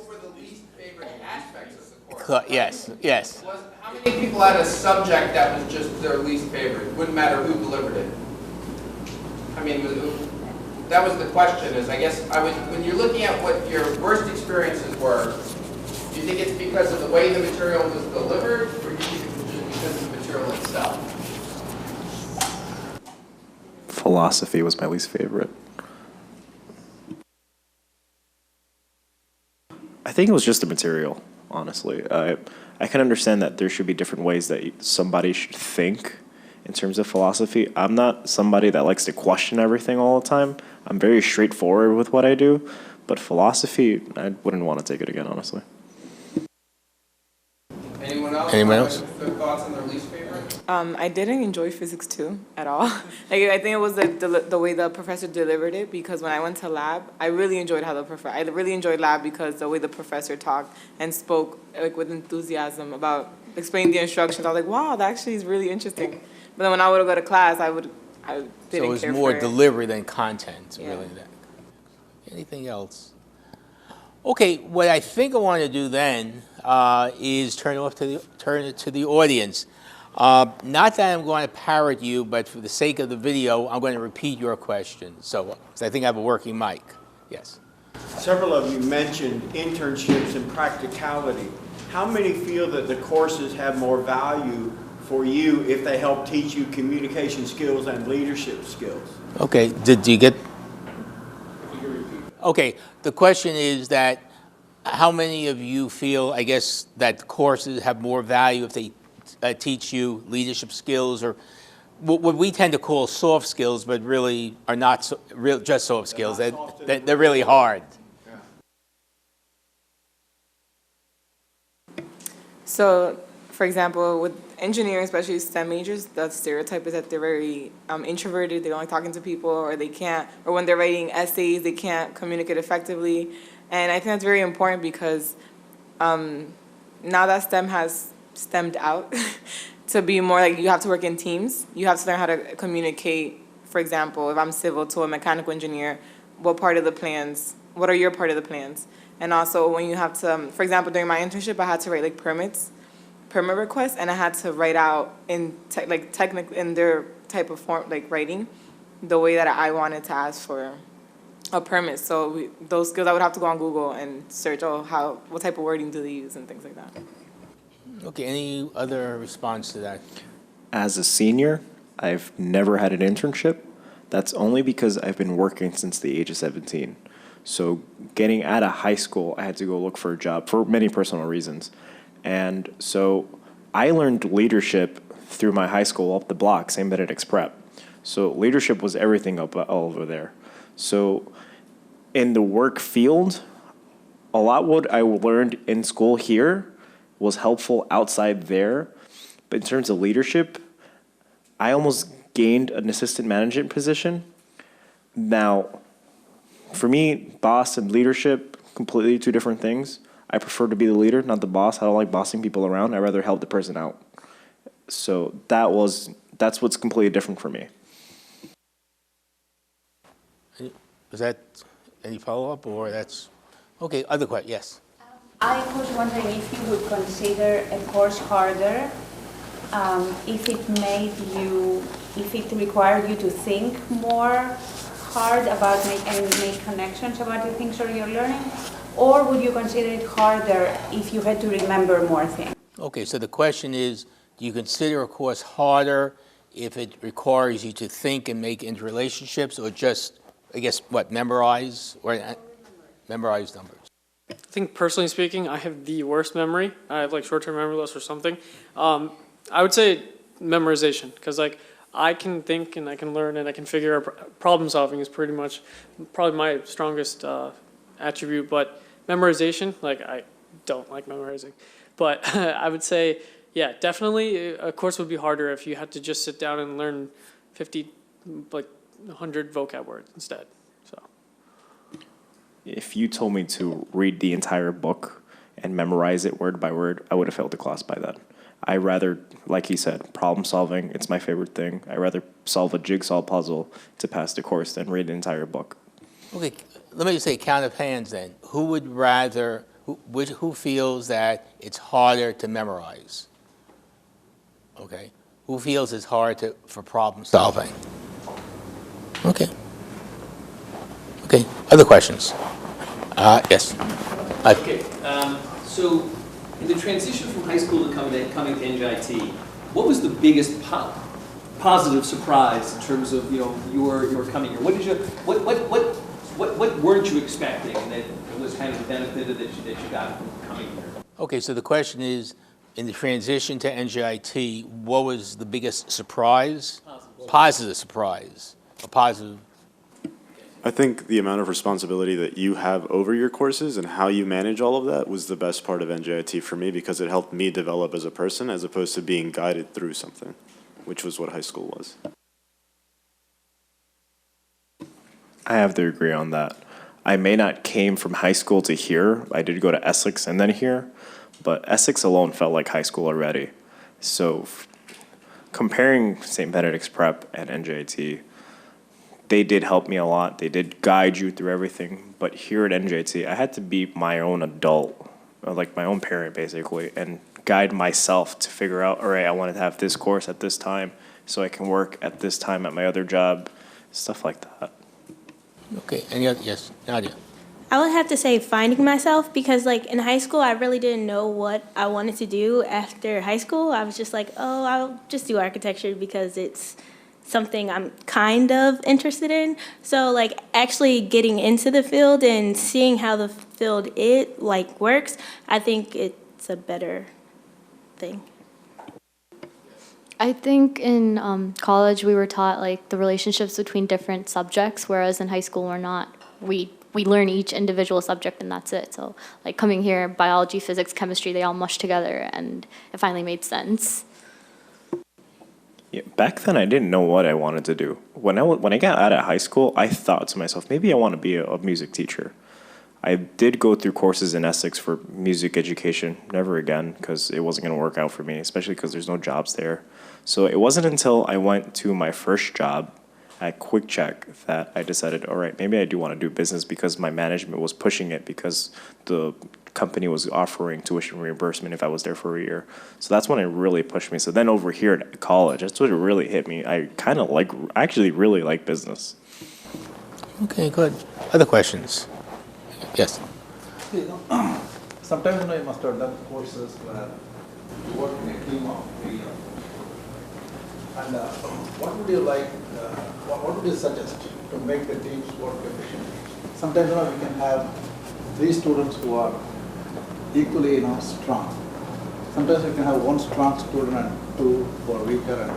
for the least favorite aspects of the course. Yes, yes. How many people had a subject that was just their least favorite? Wouldn't matter who delivered it. I mean, that was the question. Is I guess when you're looking at what your worst experiences were, do you think it's because of the way the material was delivered, or do you think it was just because of the material itself? Philosophy was my least favorite. I think it was just the material, honestly. I can understand that there should be different ways that somebody should think in terms of philosophy. I'm not somebody that likes to question everything all the time. I'm very straightforward with what I do, but philosophy, I wouldn't want to take it again, honestly. Anyone else? Anyone else? Their thoughts on their least favorite? I didn't enjoy physics 2 at all. Like, I think it was the way the professor delivered it, because when I went to lab, I really enjoyed lab because the way the professor talked and spoke like with enthusiasm about explaining the instructions. I was like, wow, that actually is really interesting. But then when I would go to class, I didn't care for it. So it was more delivery than content, Yeah. really. Anything else? Okay, what I think I want to do then is turn it to the audience. Not that I'm going to parrot you, but for the sake of the video, I'm going to repeat your question. So, 'cause I think I have a working mic. Yes. Several of you mentioned internships and practicality. How many feel that the courses have more value for you if they help teach you communication skills and leadership skills? Okay, did you get? Okay, the question is that how many of you feel, I guess, that courses have more value if they teach you leadership skills, or what we tend to call soft skills, but really are not just soft skills. They're really hard. So, for example, with engineering, especially STEM majors, the stereotype is that they're very introverted, they don't like talking to people, or they can't, or when they're writing essays, they can't communicate effectively. And I think that's very important because now that STEM has stemmed out to be more like you have to work in teams, you have to learn how to communicate. For example, if I'm civil to a mechanical engineer, what are your part of the plans? And also when you have to, for example, during my internship, I had to write like permit requests, and I had to write out in in their type of form, like writing, the way that I wanted to ask for a permit. So those skills, I would have to go on Google and search, what type of wording do they use and things like that. Okay, any other response to that? As a senior, I've never had an internship. That's only because I've been working since the age of 17. So getting out of high school, I had to go look for a job for many personal reasons. And so I learned leadership through my high school up the block, St. Benedict's Prep. So leadership was everything all over there. So in the work field, a lot what I learned in school here was helpful outside there. But in terms of leadership, I almost gained an assistant management position. Now, for me, boss and leadership, completely two different things. I prefer to be the leader, not the boss. I don't like bossing people around. I'd rather help the person out. So that's what's completely different for me. Was that any follow-up, or that's, okay, other question, yes. I was wondering if you would consider a course harder, if it required you to think more hard about make connections about the things that you're learning, or would you consider it harder if you had to remember more things? Okay, so the question is, do you consider a course harder if it requires you to think and make interrelationships, or just, I guess, what, memorize, or memorize numbers? I think personally speaking, I have the worst memory. I have like short-term memory loss or something. I would say memorization, because like I can think and I can learn and I can figure out problem solving is pretty much probably my strongest attribute. But memorization, like I don't like memorizing. But I would say, yeah, definitely a course would be harder if you had to just sit down and learn 50, like 100 vocab words instead. So. If you told me to read the entire book and memorize it word by word, I would have failed the class by then. I rather, like he said, problem solving, it's my favorite thing. I rather solve a jigsaw puzzle to pass the course than read an entire book. Okay, let me just say count of hands then. Who would rather, who feels that it's harder to memorize? Okay, who feels it's hard for problem solving? Okay. Okay, other questions? Yes. Okay, so in the transition from high school to coming to NJIT, what was the biggest positive surprise in terms of your coming here? What weren't you expecting that was kind of the benefit that you got from coming here? Okay, so the question is, in the transition to NJIT, what was the biggest surprise? Positive surprise. A positive. I think the amount of responsibility that you have over your courses and how you manage all of that was the best part of NJIT for me, because it helped me develop as a person as opposed to being guided through something, which was what high school was. I have to agree on that. I may not came from high school to here. I did go to Essex and then here, but Essex alone felt like high school already. So comparing St. Benedict's Prep and NJIT, they did help me a lot. They did guide you through everything. But here at NJIT, I had to be my own adult, like my own parent basically, and guide myself to figure out, all right, I wanted to have this course at this time so I can work at this time at my other job, stuff like that. Okay, any other, yes, Nadia. I would have to say finding myself, because like in high school, I really didn't know what I wanted to do after high school. I was just like, oh, I'll just do architecture because it's something I'm kind of interested in. So like actually getting into the field and seeing how the field works, I think it's a better thing. I think in college we were taught like the relationships between different subjects, whereas in high school we're not. We learn each individual subject and that's it. So like coming here, biology, physics, chemistry, they all mush together, and it finally made sense. Yeah, back then I didn't know what I wanted to do. When I got out of high school, I thought to myself, maybe I want to be a music teacher. I did go through courses in Essex for music education, never again, because it wasn't going to work out for me, especially because there's no jobs there. So it wasn't until I went to my first job at Quick Check that I decided, all right, maybe I do want to do business, because my management was pushing it because the company was offering tuition reimbursement if I was there for a year. So that's when it really pushed me. So then over here at college, that's what it really hit me. I actually really like business. Okay, good. Other questions? Yes. Sometimes you must have done courses where you work in a team of 3 years. And what would you like, what would you suggest to make the teams work efficiently? Sometimes we can have 3 students who are equally strong. Sometimes we can have 1 strong student and 2 who are weaker, and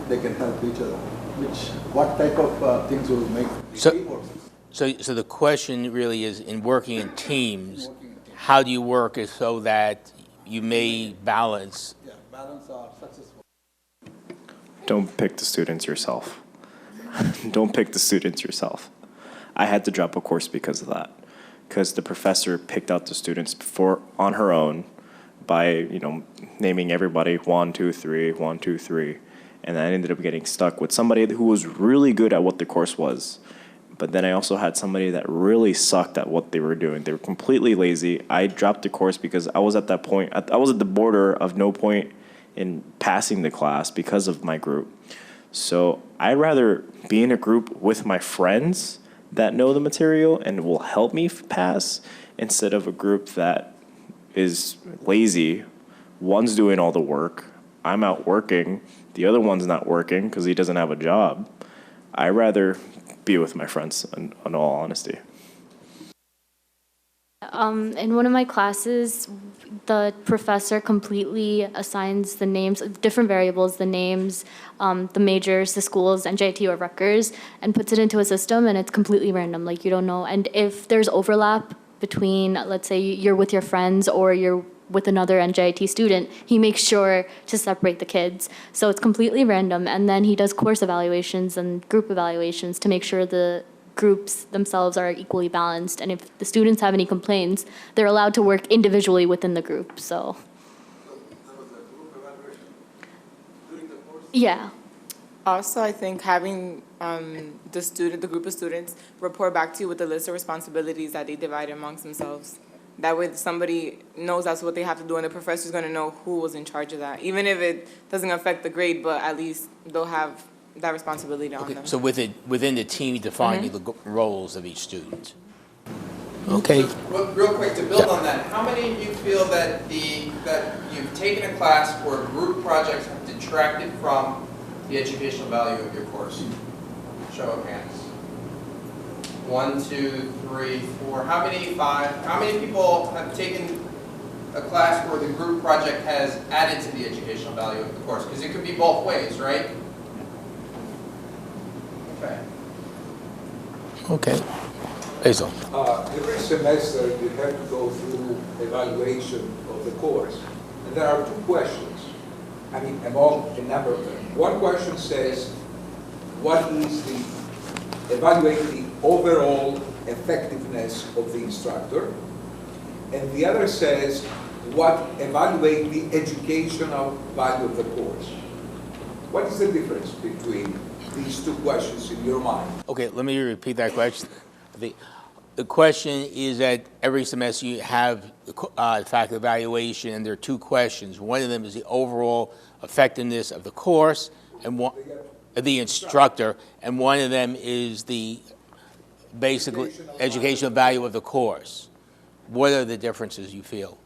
they can help each other. What type of things will make the team work? So the question really is, in working in teams, how do you work so that you may balance? Yeah, balance or successful. Don't pick the students yourself. Don't pick the students yourself. I had to drop a course because of that. because the professor picked out the students on her own by, naming everybody 1, 2, 3, 1, 2, 3. And I ended up getting stuck with somebody who was really good at what the course was. But then I also had somebody that really sucked at what they were doing. They were completely lazy. I dropped the course because I was at that point, I was at the border of no point in passing the class because of my group. So I'd rather be in a group with my friends that know the material and will help me pass, instead of a group that is lazy. One's doing all the work. I'm out working. The other one's not working because he doesn't have a job. I'd rather be with my friends, in all honesty. In one of my classes, the professor completely assigns the names, different variables, the names, the majors, the schools, NJIT or Rutgers, and puts it into a system, and it's completely random. Like, you don't know. And if there's overlap between, let's say you're with your friends or you're with another NJIT student, he makes sure to separate the kids. So it's completely random. And then he does course evaluations and group evaluations to make sure the groups themselves are equally balanced. And if the students have any complaints, they're allowed to work individually within the group. So yeah. Also, I think having the group of students report back to you with a list of responsibilities that they divide amongst themselves. That way somebody knows that's what they have to do, and the professor's going to know who was in charge of that. Even if it doesn't affect the grade, but at least they'll have that responsibility on them. So within the team, defining the roles of each student. Okay. So, real quick, to build on that, how many of you feel that you've taken a class where group projects have detracted from the educational value of your course? Show of hands. 1, 2, 3, 4. How many? 5. How many people have taken a class where the group project has added to the educational value of the course? Because it could be both ways, right? Okay. Okay. Basil. Every semester you have to go through evaluation of the course. And there are 2 questions. I mean, among a number of them. One question says, what is evaluate the overall effectiveness of the instructor. And the other says, evaluate the educational value of the course. What is the difference between these 2 questions in your mind? Okay, let me repeat that question. The question is that every semester you have the faculty evaluation, and there are 2 questions. One of them is the overall effectiveness of the course and the instructor, and one of them is the basically educational value of the course. What are the differences you feel?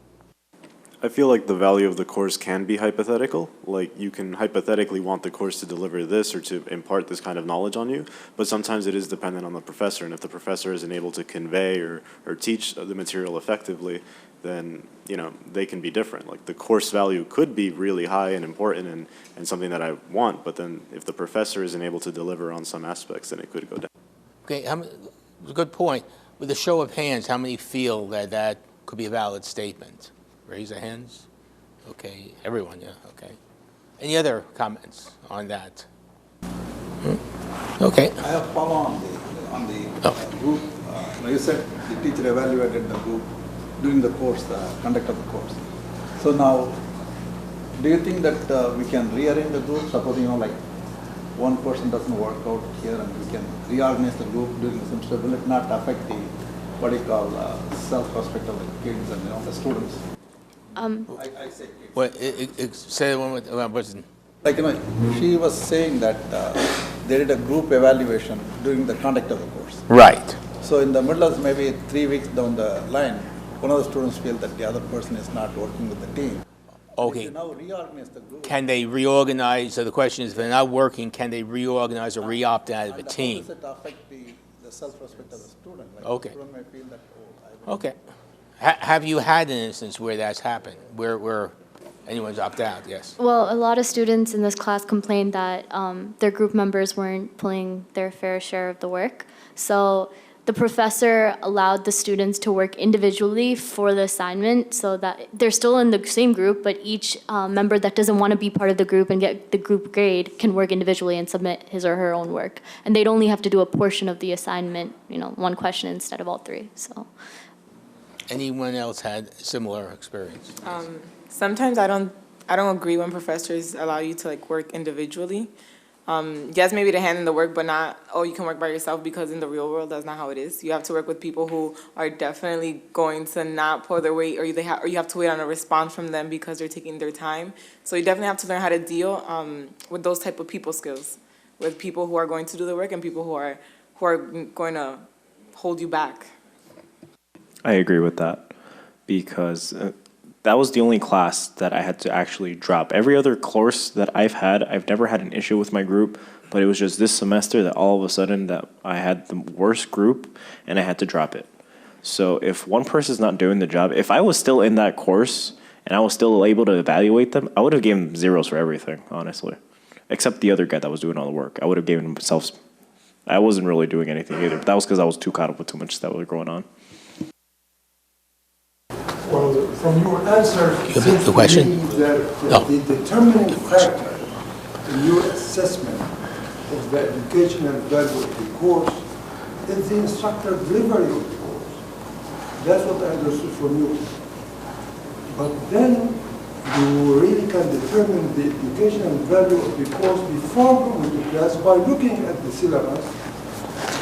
I feel like the value of the course can be hypothetical. Like, you can hypothetically want the course to deliver this or to impart this kind of knowledge on you, but sometimes it is dependent on the professor, and if the professor isn't able to convey or teach the material effectively, then, they can be different. Like, the course value could be really high and important and something that I want, but then if the professor isn't able to deliver on some aspects, then it could go down. Okay, it's a good point. With a show of hands, how many feel that could be a valid statement? Raise your hands. Okay, everyone, yeah, okay. Any other comments on that? Okay. I have follow on the group. You said the teacher evaluated the group during the course, the conduct of the course. So now, do you think that we can rearrange the group? Suppose, like one person doesn't work out here, and we can reorganize the group during the semester. Will it not affect the, what you call, self-respect of the kids and the students? I say kids. What, say one with, like, she was saying that they did a group evaluation during the conduct of the course. Right. So in the middle of maybe 3 weeks down the line, one of the students feel that the other person is not working with the team. Okay. If you now reorganize the group. Can they reorganize? So the question is, if they're not working, can they reorganize or re-opt out of a team? How does it affect the self-respect of the student? Like, Okay. The student may feel that, oh, Okay. Have you had an instance where that's happened, where anyone's opted out? Yes. Well, a lot of students in this class complained that their group members weren't pulling their fair share of the work. So the professor allowed the students to work individually for the assignment so that they're still in the same group, but each member that doesn't want to be part of the group and get the group grade can work individually and submit his or her own work. And they'd only have to do a portion of the assignment, 1 question instead of all 3. So Anyone else had similar experience? Sometimes I don't agree when professors allow you to like work individually. Yes, maybe to hand in the work, but not, oh, you can work by yourself, because in the real world, that's not how it is. You have to work with people who are definitely going to not pull their weight, or you have to wait on a response from them because they're taking their time. So you definitely have to learn how to deal with those type of people skills, with people who are going to do the work and people who are going to hold you back. I agree with that because that was the only class that I had to actually drop. Every other course that I've never had an issue with my group, but it was just this semester that all of a sudden that I had the worst group and I had to drop it. So if one person's not doing the job, if I was still in that course and I was still able to evaluate them, I would have given them zeros for everything, honestly. Except the other guy that was doing all the work. I would have given himself, I wasn't really doing anything either, but that was because I was too caught up with too much stuff that was going on. Well, from your answer, it seems the question? to me that the determining factor in your assessment of the educational value of the course is the instructor delivery of the course. That's what I understood from you. But then you really can determine the educational value of the course before going to class by looking at the syllabus,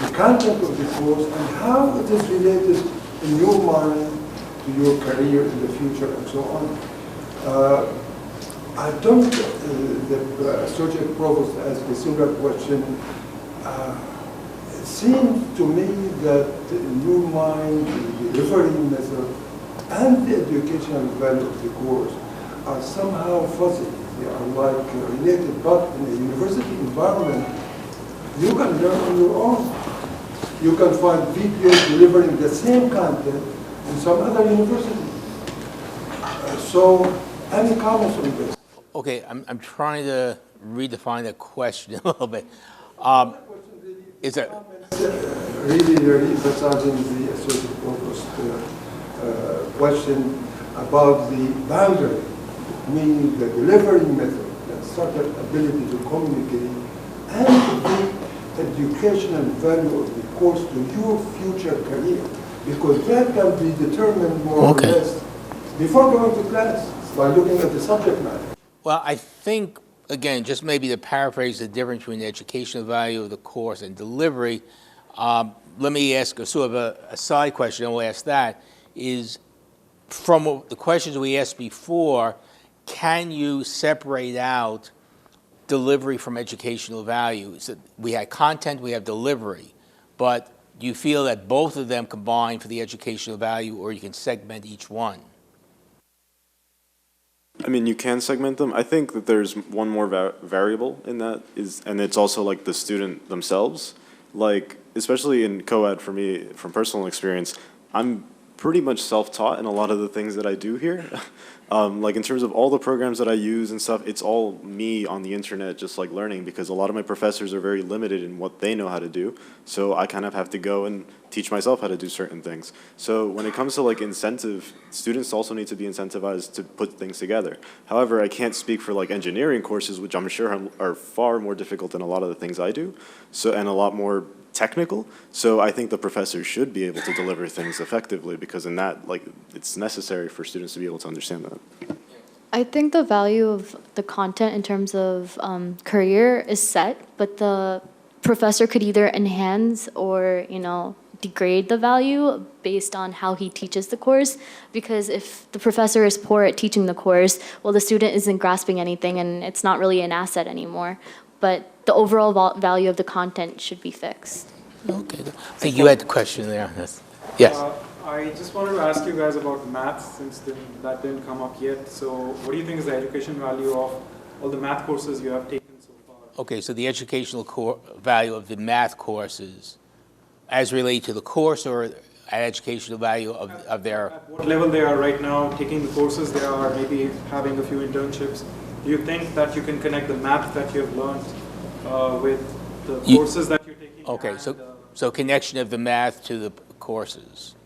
the content of the course, and how it is related in your mind to your career in the future and so on. I don't, the associate provost asked a similar question. It seems to me that in your mind, the delivery method and the educational value of the course are somehow fuzzy. They are like related, but in a university environment, you can learn on your own. You can find videos delivering the same content in some other university. So, any comments on this? Okay, I'm trying to redefine the question a little bit. Is there... Really emphasizing the associate provost question about the boundary between the delivery method, the instructor ability to communicate, and the educational value of the course to your future career. Because that can be determined more or less before going to class by looking at the subject matter. Well, I think, again, just maybe to paraphrase the difference between the educational value of the course and delivery, let me ask a sort of a side question. I'll ask that, is from the questions we asked before, can you separate out delivery from educational value? So we had content, we have delivery, but do you feel that both of them combine for the educational value, or you can segment each one? I mean, you can segment them. I think that there's one more variable in that, and it's also like the student themselves. Like, especially in co-ed for me, from personal experience, I'm pretty much self-taught in a lot of the things that I do here. Like in terms of all the programs that I use and stuff, it's all me on the internet just like learning, because a lot of my professors are very limited in what they know how to do. So I kind of have to go and teach myself how to do certain things. So when it comes to like incentive, students also need to be incentivized to put things together. However, I can't speak for like engineering courses, which I'm sure are far more difficult than a lot of the things I do, so, and a lot more technical. So I think the professors should be able to deliver things effectively, because in that, like, it's necessary for students to be able to understand that. I think the value of the content in terms of career is set, but the professor could either enhance or, degrade the value based on how he teaches the course. Because if the professor is poor at teaching the course, well, the student isn't grasping anything and it's not really an asset anymore. But the overall value of the content should be fixed. Okay. I think you had the question there. Yes. I just wanted to ask you guys about math, since that didn't come up yet. So what do you think is the education value of all the math courses you have taken so far? Okay, so the educational value of the math courses as related to the course, or educational value of their... At what level they are right now, taking the courses they are, maybe having a few internships. Do you think that you can connect the math that you have learned with the courses that you're taking? Okay, so connection of the math to the courses.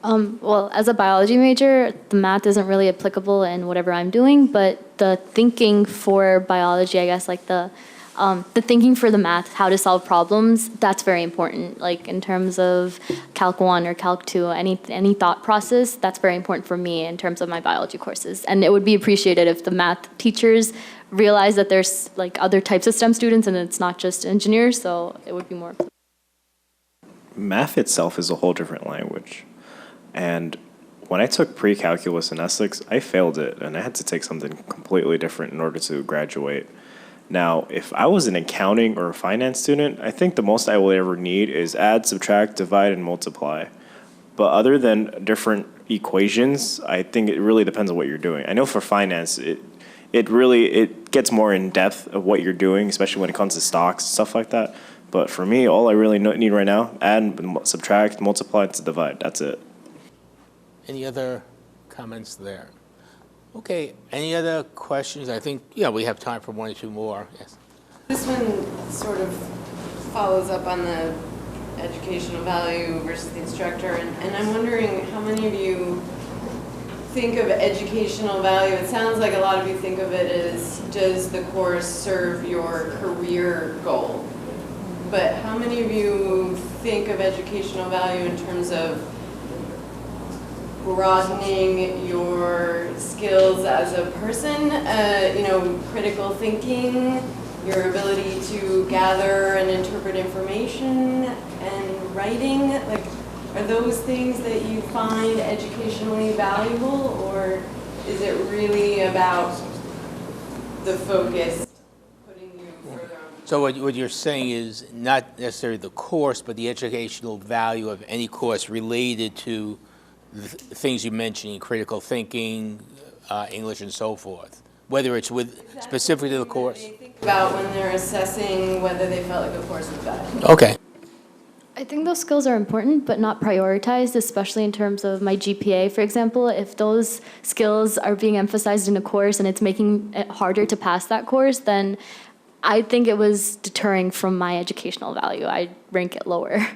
Well, as a biology major, the math isn't really applicable in whatever I'm doing, but the thinking for biology, I guess, like the The thinking for the math, how to solve problems, that's very important. Like in terms of Calc 1 or Calc 2, any thought process, that's very important for me in terms of my biology courses. And it would be appreciated if the math teachers realize that there's like other types of STEM students and it's not just engineers, so it would be more. Math itself is a whole different language. And when I took pre-calculus in Essex, I failed it, and I had to take something completely different in order to graduate. Now, if I was an accounting or a finance student, I think the most I will ever need is add, subtract, divide, and multiply. But other than different equations, I think it really depends on what you're doing. I know for finance, it gets more in depth of what you're doing, especially when it comes to stocks, stuff like that. But for me, all I really need right now, add, subtract, multiply, to divide. That's it. Any other comments there? Okay, any other questions? I think, yeah, we have time for one or two more. Yes. This one sort of follows up on the educational value versus the instructor, and I'm wondering how many of you think of educational value? It sounds like a lot of you think of it as, does the course serve your career goal? But how many of you think of educational value in terms of broadening your skills as a person, critical thinking, your ability to gather and interpret information, and writing? Like, are those things that you find educationally valuable, or is it really about the focus putting you further on? So what you're saying is not necessarily the course, but the educational value of any course related to the things you mentioned, critical thinking, English, and so forth, whether it's specifically to the course. They think about when they're assessing whether they felt like a course was valuable. Okay. I think those skills are important, but not prioritized, especially in terms of my GPA, for example. If those skills are being emphasized in a course and it's making it harder to pass that course, then I think it was deterring from my educational value. I'd rank it lower.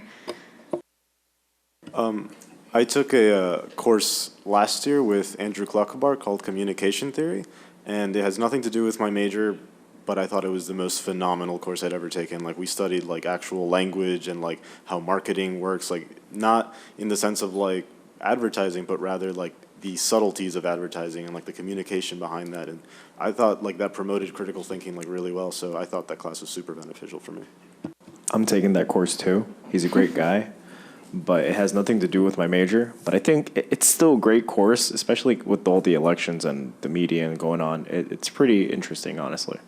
I took a course last year with Andrew Kluckabar called Communication Theory, and it has nothing to do with my major, but I thought it was the most phenomenal course I'd ever taken. Like, we studied like actual language and like how marketing works, like not in the sense of like advertising, but rather like the subtleties of advertising and like the communication behind that. And I thought like that promoted critical thinking like really well, so I thought that class was super beneficial for me. I'm taking that course too. He's a great guy, but it has nothing to do with my major. But I think it's still a great course, especially with all the elections and the media going on. It's pretty interesting, honestly.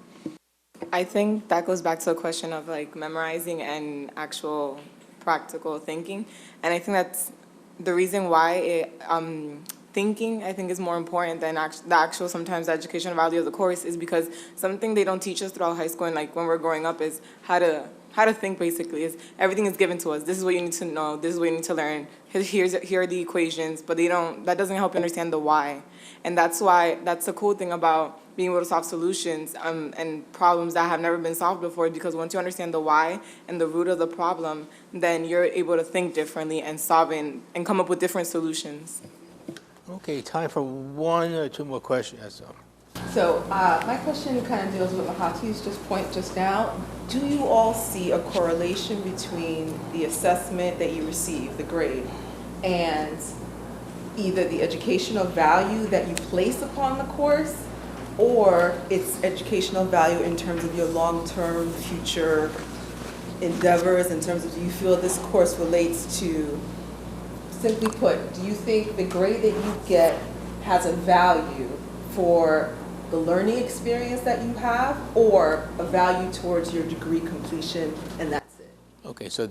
I think that goes back to the question of like memorizing and actual practical thinking. And I think that's the reason why thinking, I think, is more important than the actual sometimes the educational value of the course, is because something they don't teach us throughout high school and like when we're growing up is how to think. Basically is everything is given to us. This is what you need to know. This is what you need to learn. Here are the equations, but that doesn't help you understand the why. And that's the cool thing about being able to solve solutions and problems that have never been solved before, because once you understand the why and the root of the problem, then you're able to think differently and solve and come up with different solutions. Okay, time for one or two more questions. So my question kind of deals with Mahati's point just now. Do you all see a correlation between the assessment that you receive, the grade, and either the educational value that you place upon the course, or its educational value in terms of your long-term future endeavors, in terms of, do you feel this course relates to, simply put, do you think the grade that you get has a value for the learning experience that you have, or a value towards your degree completion, and that's it? Okay, so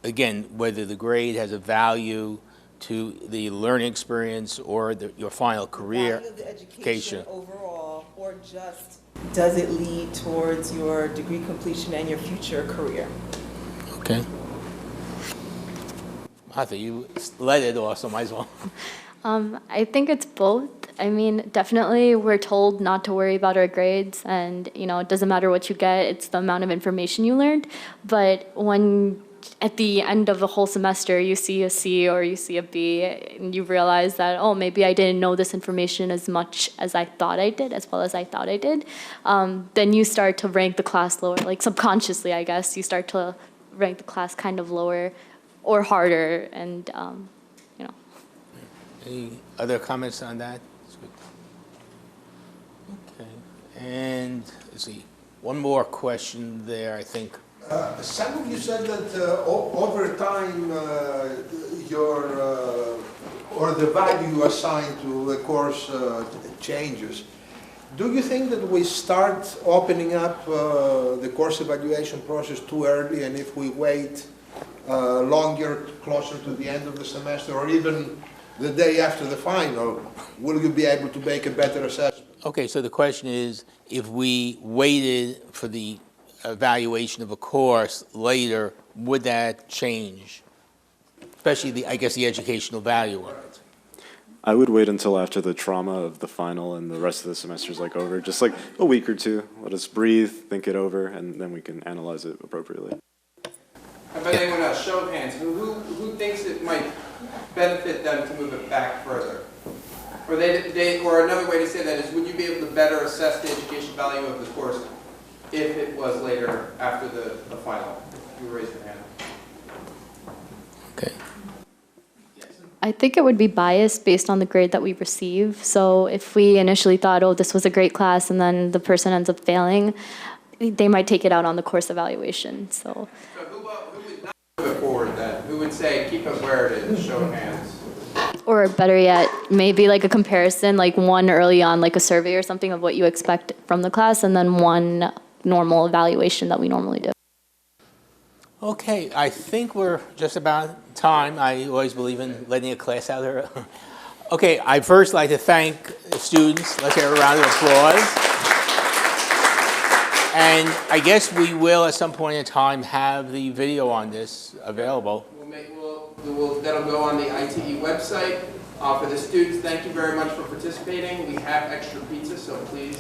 again, whether the grade has a value to the learning experience or your final career value of the education overall, or just does it lead towards your degree completion and your future career? Okay. Martha, you led it off, so might as well. I think it's both. I mean, definitely we're told not to worry about our grades, and it doesn't matter what you get, it's the amount of information you learned. But when at the end of the whole semester, you see a C or you see a B, and you realize that, oh, maybe I didn't know this information as much as I thought I did, as well as I thought I did, then you start to rank the class lower. Like subconsciously, I guess, you start to rank the class kind of lower or harder, and you know. Any other comments on that? Okay, and let's see, one more question there, I think. Some of you said that over time or the value you assign to a course changes. Do you think that we start opening up the course evaluation process too early, and if we wait longer, closer to the end of the semester, or even the day after the final, will you be able to make a better assessment? Okay, so the question is, if we waited for the evaluation of a course later, would that change? Especially, I guess, the educational value of it. I would wait until after the trauma of the final and the rest of the semester's like over, just like a week or two. Let us breathe, think it over, and then we can analyze it appropriately. How about anyone else? Show of hands. Who thinks it might benefit them to move it back further? Or or another way to say that is, would you be able to better assess the education value of the course if it was later after the final? You raise your hand. Okay. I think it would be biased based on the grade that we receive. So if we initially thought, oh, this was a great class, and then the person ends up failing, they might take it out on the course evaluation. So who would not move it forward then? Who would say, keep it where it is, show of hands? or better yet, maybe like a comparison, like one early on, like a survey or something of what you expect from the class, and then one normal evaluation that we normally do. Okay, I think we're just about time. I always believe in letting a class out there. Okay, I'd first like to thank the students. Let's hear a round of applause. And I guess we will, at some point in time, have the video on this available. That'll go on the ITE website. For the students, thank you very much for participating. We have extra pizza, so please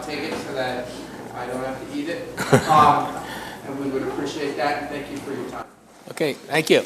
take it so that I don't have to eat it. And we would appreciate that. Thank you for your time. Okay, thank you.